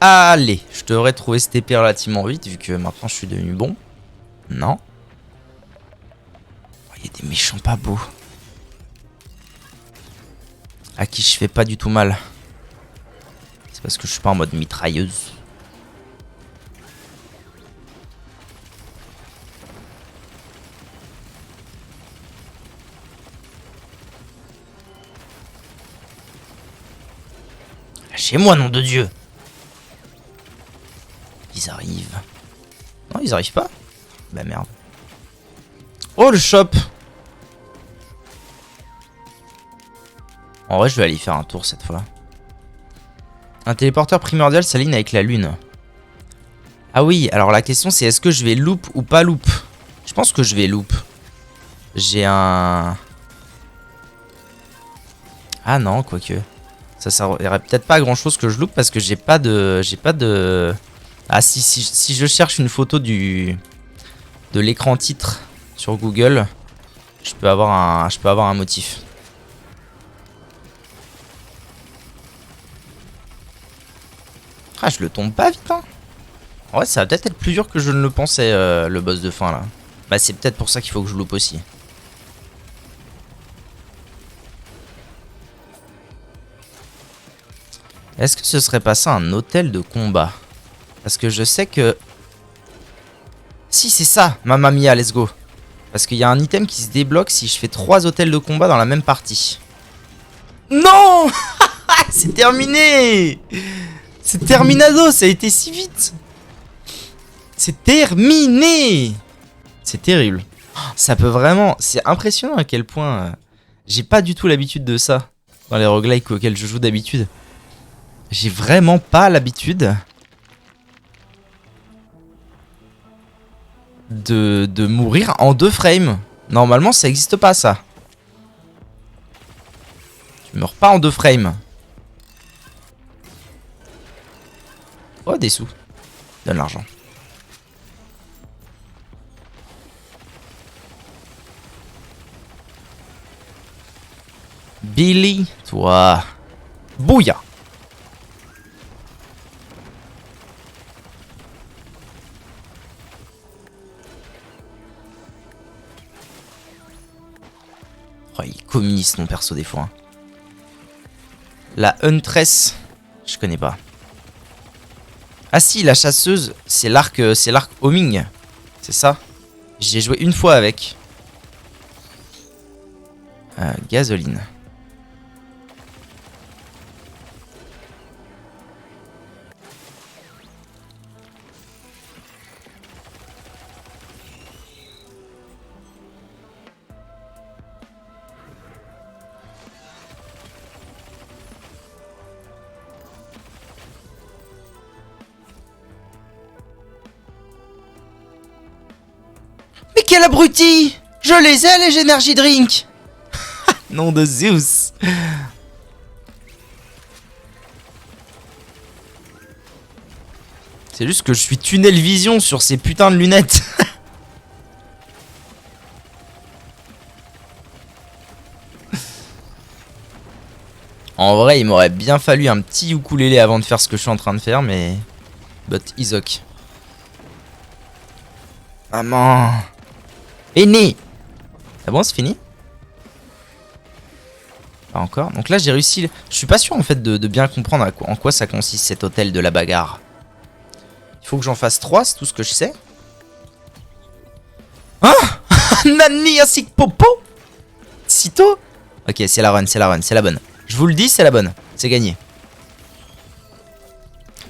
Allez, je devrais trouver cette épée relativement vite vu que maintenant je suis devenu bon. Non. Il y a des méchants pas beaux. À qui je fais pas du tout mal. C'est parce que je suis pas en mode mitrailleuse. Lâchez-moi, nom de Dieu. Ils arrivent. Non, ils arrivent pas. Bah merde. Oh, le shop. En vrai, je vais aller faire un tour cette fois. Un téléporteur primordial s'aligne avec la lune. Ah oui, alors la question c'est est-ce que je vais loop ou pas loop? Je pense que je vais loop. J'ai un... Ah non, quoique. Ça servirait peut-être pas à grand chose que je loop parce que j'ai pas de... Ah si je cherche une photo de l'écran titre sur Google, je peux avoir un motif. Ah, je le tombe pas vite, hein. En vrai, ça va peut-être être plus dur que je ne le pensais, le boss de fin, là. Bah, c'est peut-être pour ça qu'il faut que je loupe aussi. Est-ce que ce serait pas ça un hôtel de combat? Parce que je sais que... Si, c'est ça, Mamma Mia, let's go. Parce qu'il y a un item qui se débloque si je fais 3 hôtels de combat dans la même partie. Non. C'est terminé. C'est terminado, ça a été si vite. C'est terminé. C'est terrible. Ça peut vraiment... C'est impressionnant à quel point... j'ai pas du tout l'habitude de ça. Dans les roguelikes auxquels je joue d'habitude. J'ai vraiment pas l'habitude... de mourir en 2 frames. Normalement, ça existe pas, ça. Tu meurs pas en 2 frames. Oh, des sous. Donne l'argent. Billy, toi. Bouya. Oh, il est communiste, mon perso, des fois. Hein. La Huntress, je connais pas. Ah si, la chasseuse, c'est l'arc homing. C'est ça. J'ai joué une fois avec. Gasoline. Mais quel abruti! Je les ai, les energy drink! Nom de Zeus! C'est juste que je suis tunnel vision sur ces putains de lunettes. En vrai, il m'aurait bien fallu un petit ukulélé avant de faire ce que je suis en train de faire, mais... But Isok. Maman. Aîné. Ah bon, c'est fini? Pas encore. Donc là, j'ai réussi... Je suis pas sûr, en fait, de bien comprendre en quoi ça consiste, cet hôtel de la bagarre. Il faut que j'en fasse 3, c'est tout ce que je sais. Hein? Nani asik popo? Sito? Ok, c'est la run, c'est la run, c'est la bonne. Je vous le dis, c'est la bonne. C'est gagné.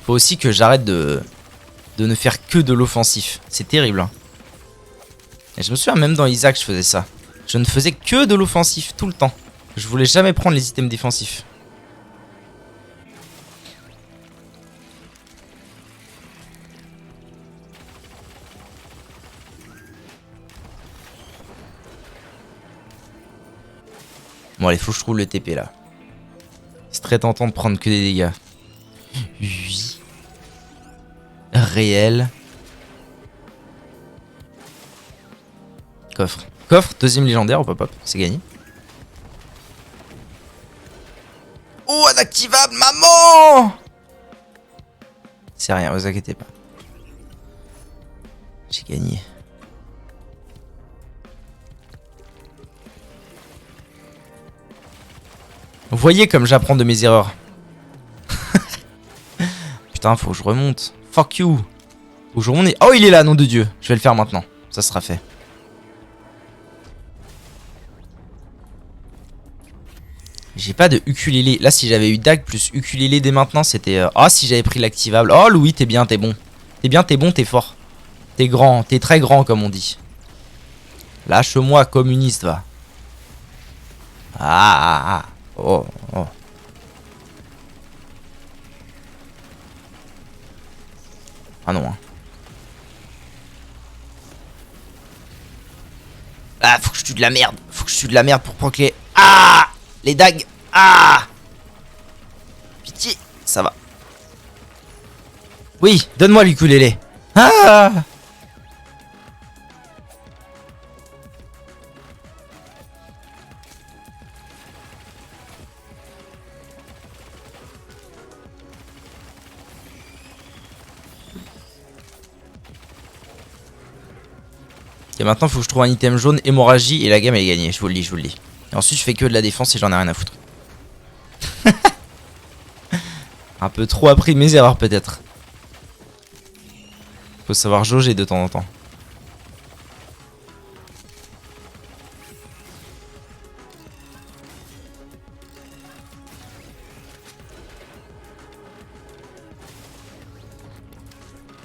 Faut aussi que j'arrête de ne faire que de l'offensif. C'est terrible. Hein. Et je me souviens, même dans Isaac, je faisais ça. Je ne faisais que de l'offensif tout le temps. Je voulais jamais prendre les items défensifs. Bon, allez, faut que je trouve le TP là. C'est très tentant de prendre que des dégâts. Oui. Réel. Coffre. Coffre, deuxième légendaire, hop hop hop, c'est gagné. Oh, inactivable, maman! C'est rien, vous inquiétez pas. J'ai gagné. Vous voyez comme j'apprends de mes erreurs. Putain, faut que je remonte. Fuck you. Faut que je remonte. Oh, il est là, nom de Dieu. Je vais le faire maintenant. Ça sera fait. J'ai pas de ukulélé. Là, si j'avais eu Dag plus ukulélé dès maintenant, c'était... Oh, si j'avais pris l'activable. Oh, Louis, t'es bien, t'es bon. T'es bien, t'es bon, t'es fort. T'es grand, t'es très grand, comme on dit. Lâche-moi, communiste, va. Ah. Oh. Ah non. Hein. Ah, faut que je tue de la merde. Faut que je tue de la merde pour procler. Ah! Les dagues. Ah! Pitié, ça va. Oui, donne-moi l'ukulélé. Ah! Et maintenant, faut que je trouve un item jaune, hémorragie, et la game elle est gagnée. Je vous le dis, je vous le dis. Et ensuite, je fais que de la défense et j'en ai rien à foutre. Un peu trop appris de mes erreurs, peut-être. Faut savoir jauger de temps en temps.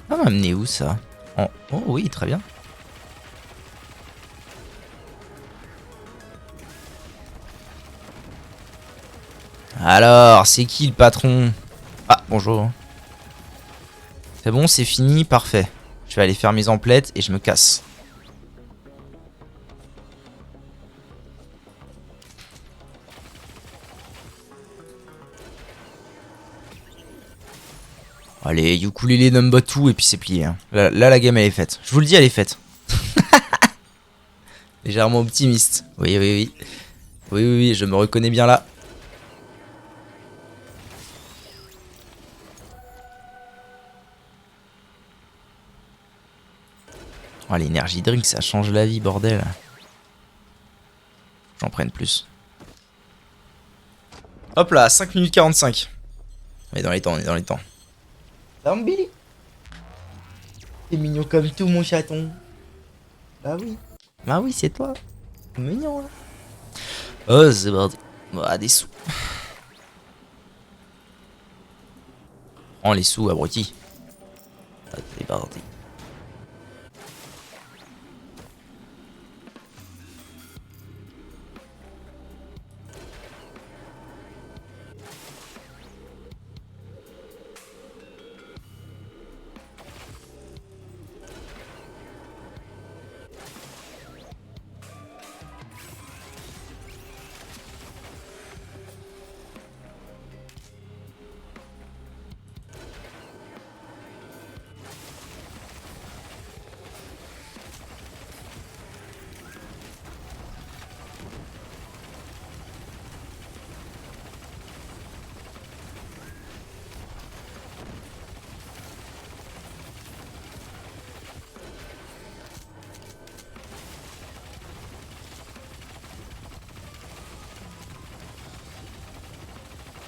Ça va m'amener où ça? Oh oui, très bien. Alors, c'est qui le patron? Ah, bonjour. C'est bon, c'est fini, parfait. Je vais aller faire mes emplettes et je me casse. Allez, ukulélé number 2 et puis c'est plié. Hein. Là, la game elle est faite. Je vous le dis, elle est faite. Légèrement optimiste. Oui, je me reconnais bien là. Oh, l'énergie drink, ça change la vie, bordel. J'en prenne plus. Hop là, 5 minutes 45. On est dans les temps, on est dans les temps. Billy. T'es mignon comme tout, mon chaton. Bah oui. Bah oui, c'est toi. Mignon, là. Oh, c'est bordel. Bah, des sous. Prends les sous, abruti. Ah, c'est bordel.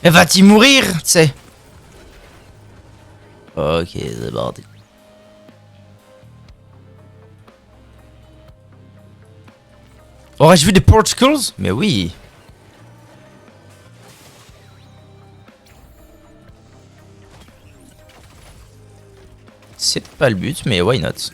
Et va-t-il mourir, tu sais. Ok, c'est parti. Aurais-je vu des portacles? Mais oui. C'est pas le but, mais why not?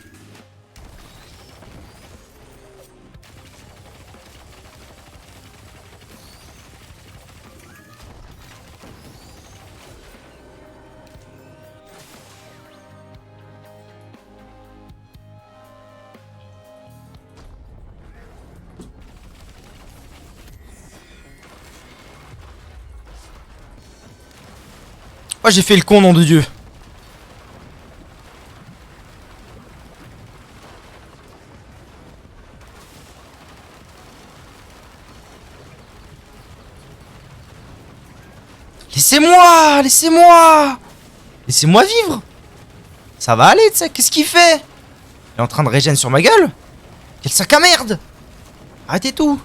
Oh, j'ai fait le con, nom de Dieu. Laissez-moi! Laissez-moi! Laissez-moi vivre! Ça va aller, tu sais, qu'est-ce qu'il fait? Il est en train de régénérer sur ma gueule? Quel sac à merde! Arrêtez tout!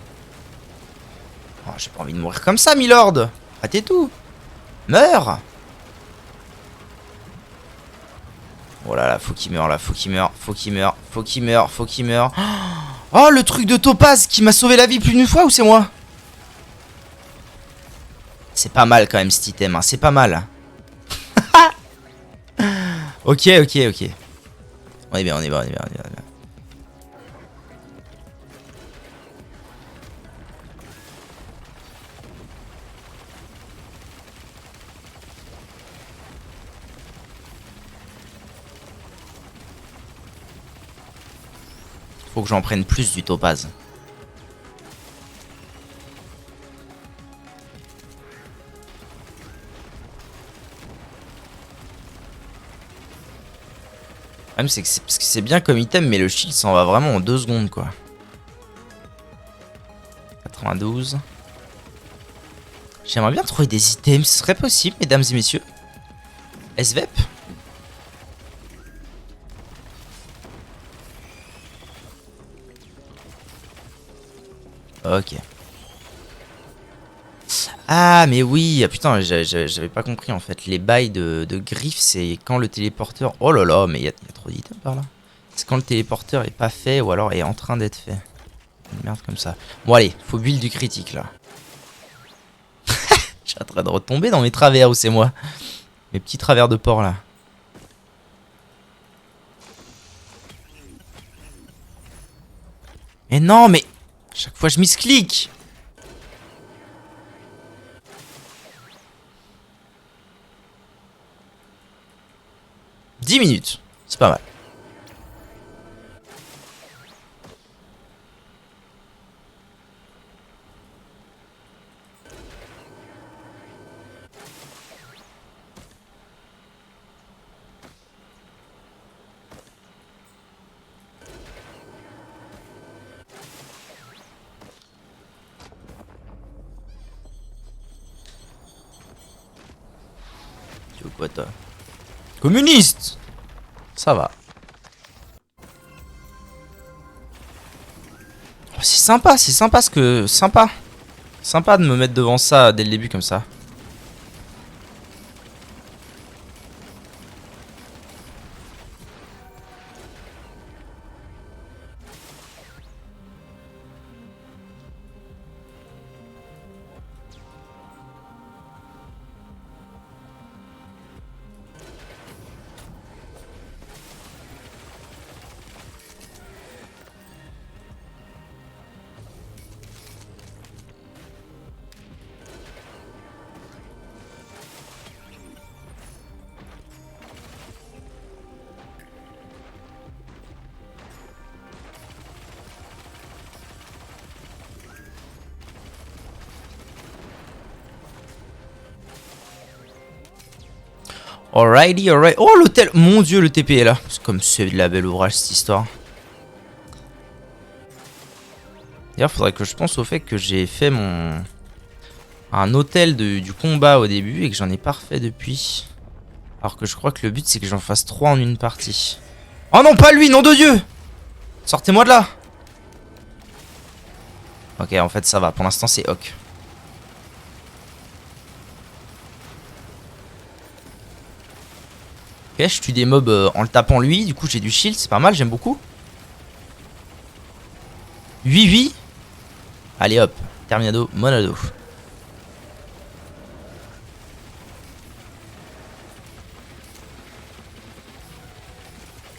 Oh, j'ai pas envie de mourir comme ça, milord! Arrêtez tout! Meurs! Oh là là, faut qu'il meure là, faut qu'il meure, faut qu'il meure, faut qu'il meure, faut qu'il meure. Oh, le truc de Topaz qui m'a sauvé la vie plus d'une fois ou c'est moi? C'est pas mal quand même cet item, hein, c'est pas mal. Ok, ok, ok. On est bien, on est bien, on est bien, on est bien. Faut que j'en prenne plus du Topaz. Même c'est parce que c'est bien comme item, mais le shield s'en va vraiment en 2 secondes quoi. 92. J'aimerais bien trouver des items, ce serait possible, mesdames et messieurs. SVEP. Ok. Ah mais oui, ah, putain, j'avais pas compris en fait. Les bails de griffes, c'est quand le téléporteur... Oh là là, mais il y a trop d'items par là. C'est quand le téléporteur est pas fait ou alors est en train d'être fait. Une merde comme ça. Bon allez, faut build du critique là. Je suis en train de retomber dans mes travers ou c'est moi? Mes petits travers de porc là. Mais non, mais... Chaque fois je misclique. « 10 minutes, c'est pas mal. Tu veux quoi toi? Communiste! Ça va. Oh, c'est sympa ce que... Sympa. Sympa de me mettre devant ça dès le début comme ça. Alrighty, alright. Oh, l'hôtel. Mon dieu, le TP est là. C'est comme c'est de la belle ouvrage, cette histoire. D'ailleurs, faudrait que je pense au fait que j'ai fait un hôtel du combat au début et que j'en ai pas refait depuis. Alors que je crois que le but, c'est que j'en fasse 3 en une partie. Oh non, pas lui, nom de Dieu! Sortez-moi de là! Ok, en fait, ça va. Pour l'instant, c'est ok. Ok, je tue des mobs en le tapant lui. Du coup, j'ai du shield. C'est pas mal, j'aime beaucoup. Oui. Allez hop. Terminado, monado.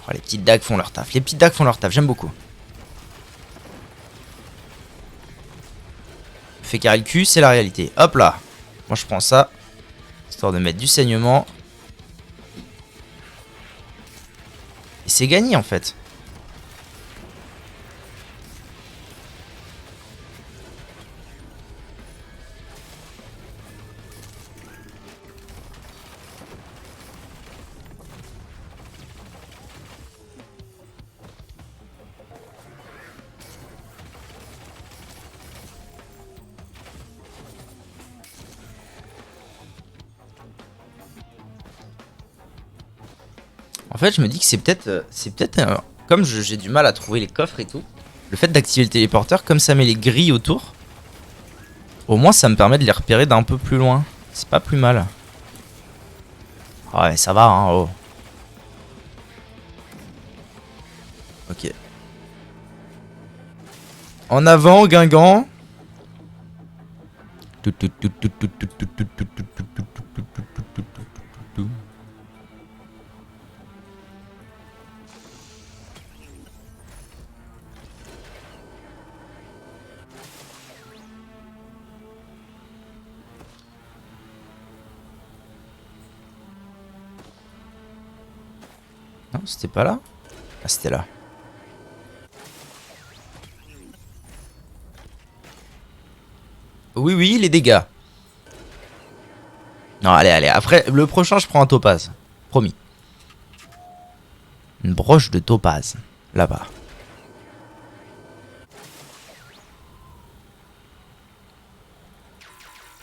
Oh, les petites dagues font leur taf. Les petites dagues font leur taf, j'aime beaucoup. Fait carré le cul, c'est la réalité. Hop là. Moi, je prends ça. Histoire de mettre du saignement. Et c'est gagné, en fait. En fait, je me dis que c'est peut-être, comme j'ai du mal à trouver les coffres et tout, le fait d'activer le téléporteur, comme ça met les grilles autour, au moins ça me permet de les repérer d'un peu plus loin. C'est pas plus mal. Ouais, ça va, hein, oh. Ok. En avant, Guingamp. Non, c'était pas là. Ah, c'était là. Oui, les dégâts. Non, allez. Après, le prochain, je prends un topaz. Promis. Une broche de topaz. Là-bas.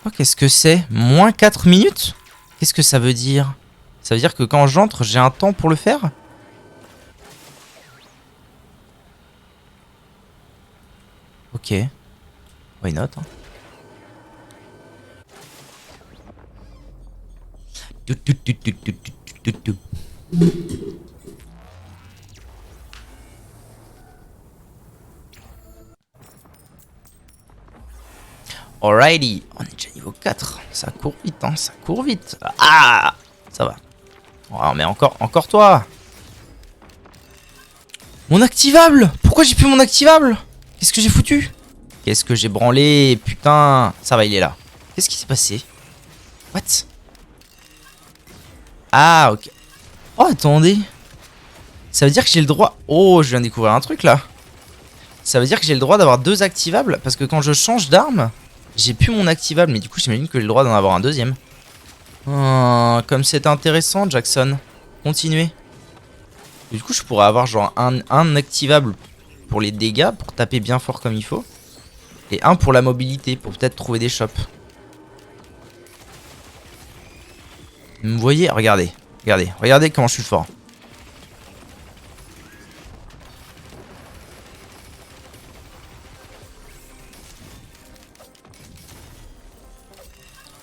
Oh, qu'est-ce que c'est? Moins 4 minutes? Qu'est-ce que ça veut dire? Ça veut dire que quand j'entre, j'ai un temps pour le faire? Ok. Why not, hein. Alrighty. On est déjà niveau 4. Ça court vite, hein. Ça court vite. Ah! Ça va. Oh, mais encore toi. Mon activable! Pourquoi j'ai plus mon activable? Qu'est-ce que j'ai foutu? Qu'est-ce que j'ai branlé? Putain. Ça va, il est là. Qu'est-ce qui s'est passé? What? Ah, ok. Oh, attendez. Ça veut dire que j'ai le droit... Oh, je viens de découvrir un truc, là. Ça veut dire que j'ai le droit d'avoir 2 activables. Parce que quand je change d'arme, j'ai plus mon activable. Mais du coup, j'imagine que j'ai le droit d'en avoir un deuxième. Oh, comme c'est intéressant, Jackson. Continuez. Du coup, je pourrais avoir genre un activable pour les dégâts, pour taper bien fort comme il faut. Et un pour la mobilité, pour peut-être trouver des shops. Vous voyez? Regardez comment je suis fort.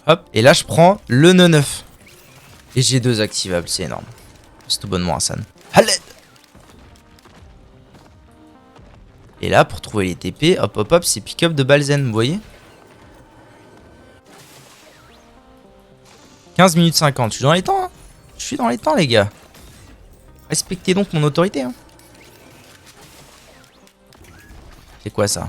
Hop, et là je prends le 9. Et j'ai 2 activables, c'est énorme. C'est tout bonnement Hassan. Allez! Et là, pour trouver les TP, hop, c'est pick-up de Balzen, vous voyez? 15 minutes 50, je suis dans les temps, hein. Je suis dans les temps, les gars. Respectez donc mon autorité, hein. C'est quoi ça?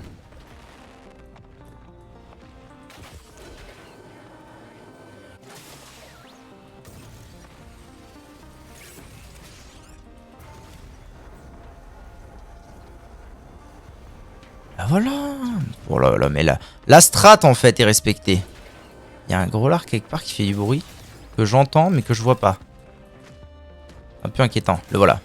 Ah voilà. Oh là là, mais là, la strat en fait est respectée. Il y a un gros lard quelque part qui fait du bruit que j'entends mais que je vois pas. Un peu inquiétant, le voilà.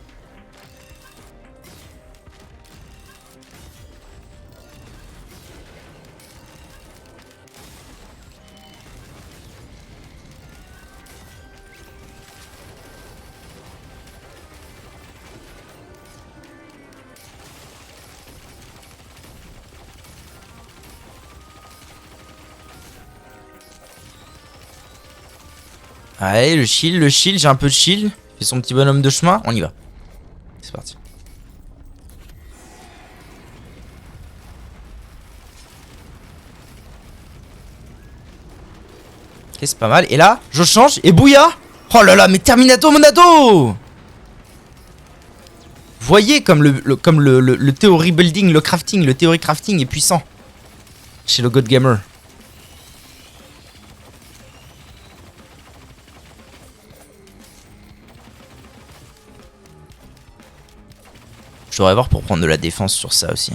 Allez, le shield, j'ai un peu de shield. Fait son petit bonhomme de chemin, on y va. C'est parti. Ok, c'est pas mal. Et là, je change et bouilla. Oh là là, mais Terminato Monado. Voyez comme le theory building, le crafting, le theory crafting est puissant. Chez le God Gamer. Je devrais voir pour prendre de la défense sur ça aussi.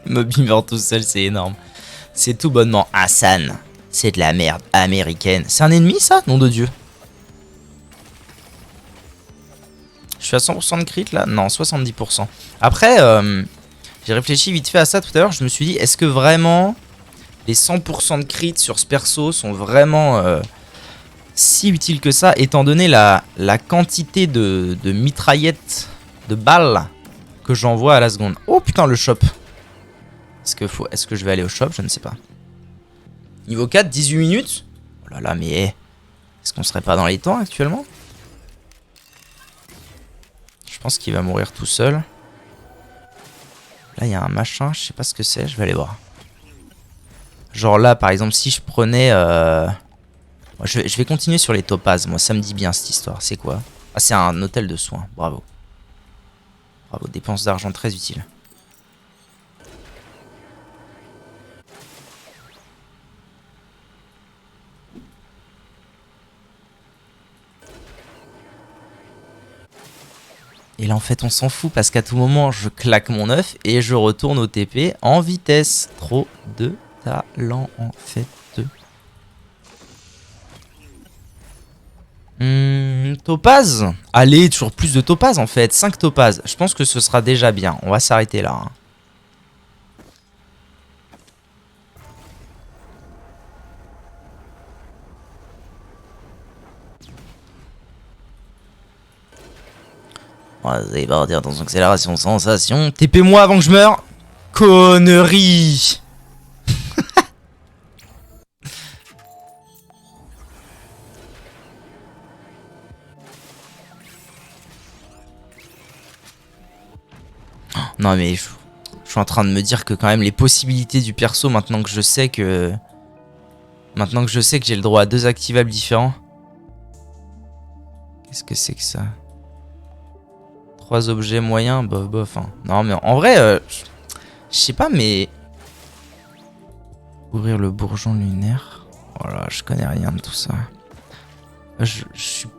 Mobimeur tout seul, c'est énorme. C'est tout bonnement Hassan. C'est de la merde américaine. C'est un ennemi ça? Nom de Dieu. Je suis à 100% de crit là? Non, 70%. Après, j'ai réfléchi vite fait à ça tout à l'heure. Je me suis dit, est-ce que vraiment les 100% de crit sur ce perso sont vraiment si utiles que ça, étant donné la quantité de mitraillettes, de balles que j'envoie à la seconde. Oh putain, le shop. Est-ce que je vais aller au shop? Je ne sais pas. Niveau 4, 18 minutes. Oh là là, mais est-ce qu'on serait pas dans les temps actuellement? Je pense qu'il va mourir tout seul. Là, il y a un machin, je sais pas ce que c'est, je vais aller voir. Genre là, par exemple, si je prenais... Je vais continuer sur les topazes, moi, ça me dit bien cette histoire. C'est quoi? Ah, c'est un hôtel de soins, bravo. Bravo, dépense d'argent très utile. Et là en fait on s'en fout parce qu'à tout moment je claque mon œuf et je retourne au TP en vitesse. Trop de talent en fait. Topaz. Allez, toujours plus de topaz en fait. 5 topazes. Je pense que ce sera déjà bien. On va s'arrêter là. Hein. On va partir dans une accélération sensation. TP-moi avant que je meure. Connerie. Non mais je suis en train de me dire que quand même les possibilités du perso maintenant que je sais que... Maintenant que je sais que j'ai le droit à 2 activables différents. Qu'est-ce que c'est que ça? 3 objets moyens, bof bof. Hein. Non mais en vrai, je sais pas mais... Ouvrir le bourgeon lunaire. Voilà, je connais rien de tout ça. Je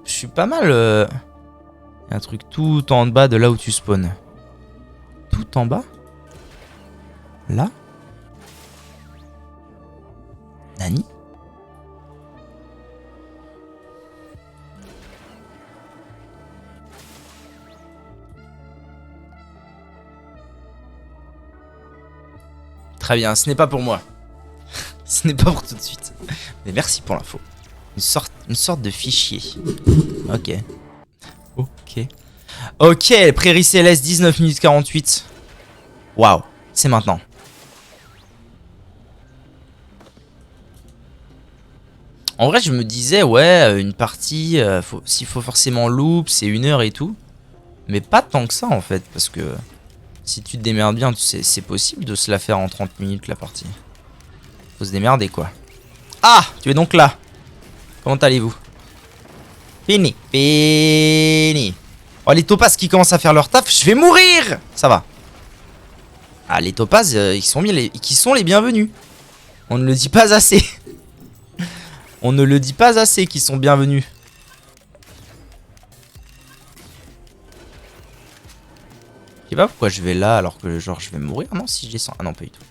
suis pas mal... Il y a un truc tout en bas de là où tu spawns. Tout en bas? Là? Nani? Très bien, ce n'est pas pour moi. Ce n'est pas pour tout de suite. Mais merci pour l'info. Une sorte de fichier. Ok. Ok. Ok, Prairie Céleste, 19 minutes 48. Waouh, c'est maintenant. En vrai, je me disais, ouais, une partie, s'il faut forcément loop, c'est 1 heure et tout. Mais pas tant que ça, en fait, parce que si tu te démerdes bien, c'est possible de se la faire en 30 minutes, la partie. Faut se démerder, quoi. Ah, tu es donc là. Comment allez-vous? Fini. Fini. Oh, les topazes qui commencent à faire leur taf, je vais mourir. Ça va. Ah, les topazes, qui sont les bienvenus. On ne le dit pas assez. On ne le dit pas assez qu'ils sont bienvenus. Je sais pas pourquoi je vais là alors que genre je vais mourir. Non, si je descends. Ah non, pas du tout.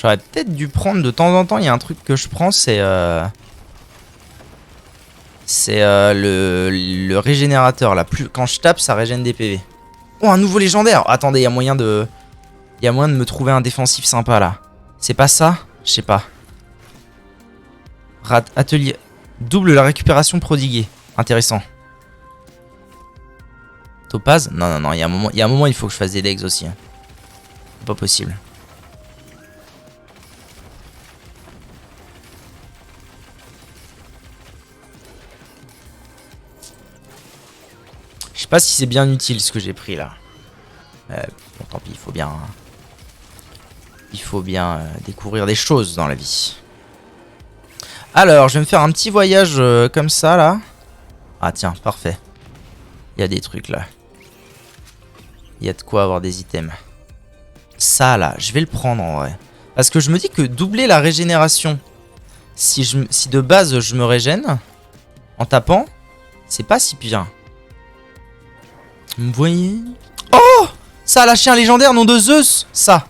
J'aurais peut-être dû prendre de temps en temps. Il y a un truc que je prends, c'est le régénérateur là. Quand je tape, ça régène des PV. Oh, un nouveau légendaire. Attendez, il y a moyen de me trouver un défensif sympa là. C'est pas ça? Je sais pas. Atelier. Double la récupération prodiguée. Intéressant. Topaz? Non, non, non. Il y a un moment, il faut que je fasse des legs aussi. C'est pas possible. Je sais pas si c'est bien utile ce que j'ai pris là. Bon, tant pis, il faut bien. Il faut bien découvrir des choses dans la vie. Alors, je vais me faire un petit voyage comme ça là. Ah tiens, parfait. Il y a des trucs là. Il y a de quoi avoir des items. Ça là, je vais le prendre en vrai. Parce que je me dis que doubler la régénération, si de base je me régène, en tapant, c'est pas si bien. Vous voyez? Oh! Ça a lâché un légendaire, nom de Zeus! Ça!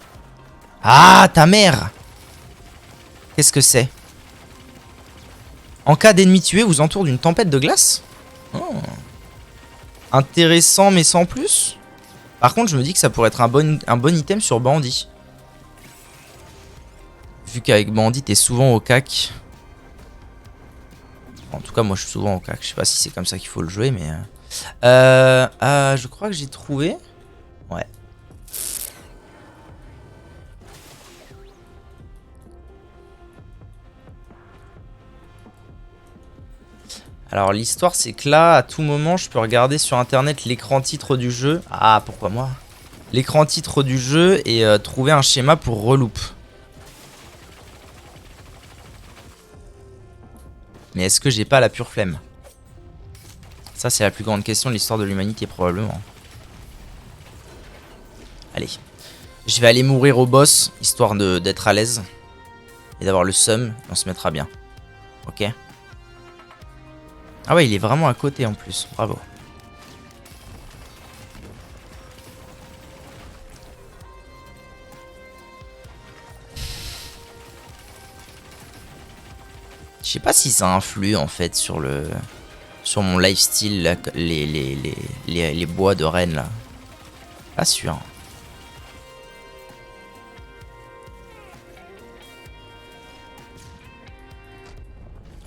Ah, ta mère! Qu'est-ce que c'est? En cas d'ennemi tué, vous entoure d'une tempête de glace? Oh. Intéressant, mais sans plus. Par contre, je me dis que ça pourrait être un bon item sur Bandit. Vu qu'avec Bandit, t'es souvent au cac. En tout cas, moi, je suis souvent au cac. Je sais pas si c'est comme ça qu'il faut le jouer, mais... je crois que j'ai trouvé... Ouais. Alors l'histoire c'est que là à tout moment je peux regarder sur internet l'écran titre du jeu. Ah pourquoi moi? L'écran titre du jeu et trouver un schéma pour reloop. Mais est-ce que j'ai pas la pure flemme? Ça c'est la plus grande question de l'histoire de l'humanité probablement. Allez. Je vais aller mourir au boss histoire d'être à l'aise. Et d'avoir le seum. On se mettra bien. Ok. Ah ouais, il est vraiment à côté en plus. Bravo. Je sais pas si ça influe en fait sur mon lifestyle là, les bois de Rennes là. Pas sûr.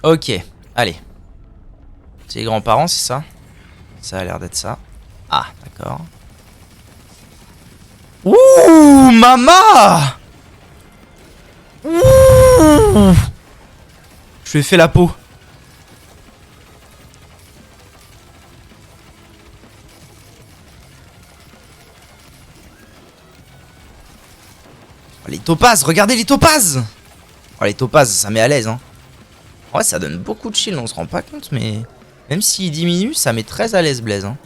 Ok, allez. C'est les grands-parents, c'est ça? Ça a l'air d'être ça. Ah, d'accord. Ouh, maman! Ouh! Je lui ai fait la peau. Oh, les topazes, regardez les topazes! Oh, les topazes, ça met à l'aise, hein. Ouais, ça donne beaucoup de shield, on se rend pas compte, mais... Même s'il diminue, ça met très à l'aise Blaise. Hein.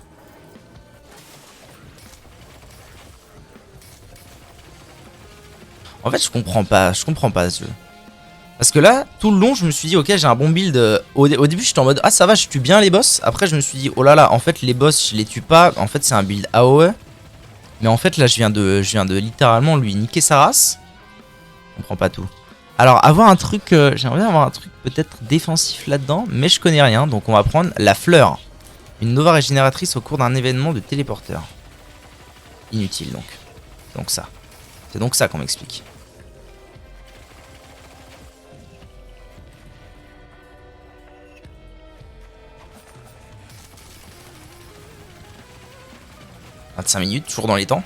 En fait, je comprends pas ce jeu. Parce que là, tout le long, je me suis dit, ok, j'ai un bon build. Au début, j'étais en mode, ah ça va, je tue bien les boss. Après, je me suis dit, oh là là, en fait, les boss, je les tue pas. En fait, c'est un build AOE. Mais en fait, là, je viens de littéralement lui niquer sa race. Je comprends pas tout. Alors, avoir un truc, j'aimerais bien avoir un truc peut-être défensif là-dedans, mais je connais rien, donc on va prendre la fleur. Une nova régénératrice au cours d'un événement de téléporteur. Inutile donc. Donc ça. C'est donc ça qu'on m'explique. « 25 minutes, toujours dans les temps. »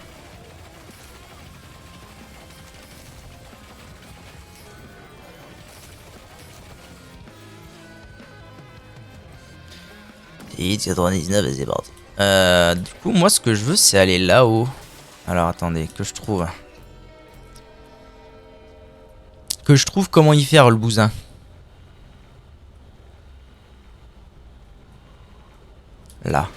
Et 99 et c'est parti. Du coup, moi, ce que je veux, c'est aller là-haut. Alors, attendez, que je trouve. Comment y faire, le bousin. Là.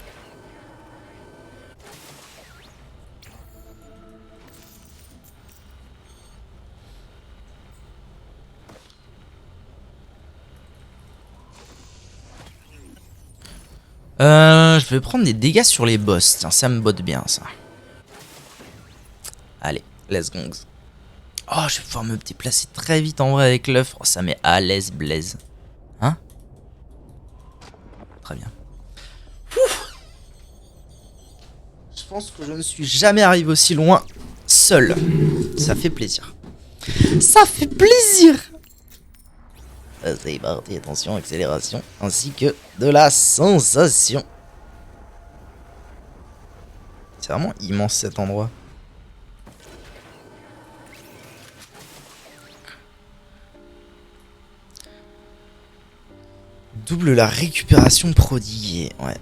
Je vais prendre des dégâts sur les boss. Tiens, ça me botte bien, ça. Allez, let's go. Oh, je vais pouvoir me déplacer très vite en vrai avec l'œuf. Oh, ça met à l'aise, Blaise. Hein? Très bien. Ouf. Je pense que je ne suis jamais arrivé aussi loin seul. Ça fait plaisir. Ça fait plaisir! C'est parti, attention, accélération, ainsi que de la sensation. C'est vraiment immense cet endroit. Double la récupération prodiguée, ouais.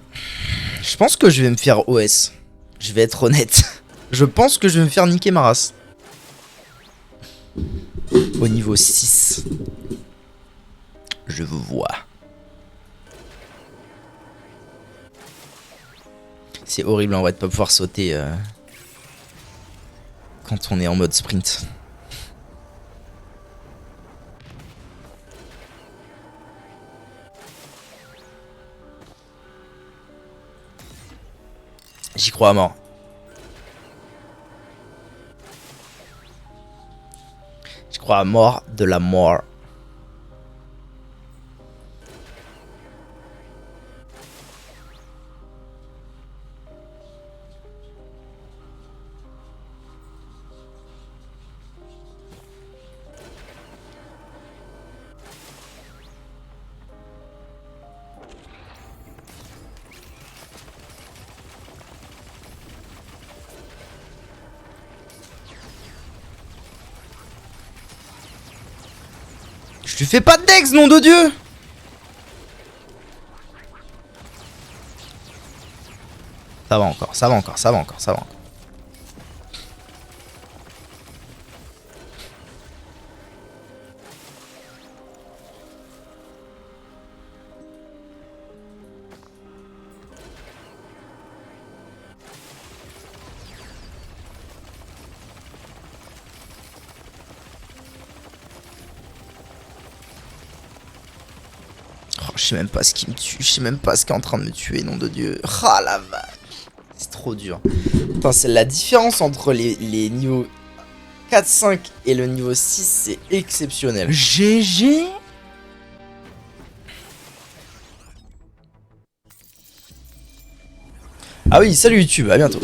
Je pense que je vais me faire OS. Je vais être honnête. Je pense que je vais me faire niquer ma race. Au niveau 6. Je vous vois. C'est horrible en vrai de pas pouvoir sauter quand on est en mode sprint. J'y crois à mort. J'y crois à mort de la mort. Je lui fais pas de dex, nom de Dieu! Ça va encore, ça va encore, ça va encore, ça va encore. Oh, je sais même pas ce qui me tue, je sais même pas ce qui est en train de me tuer, nom de Dieu. Ah la vache. C'est trop dur. Putain, c'est la différence entre les niveaux 4, 5 et le niveau 6, c'est exceptionnel. GG. Ah oui, salut YouTube, à bientôt.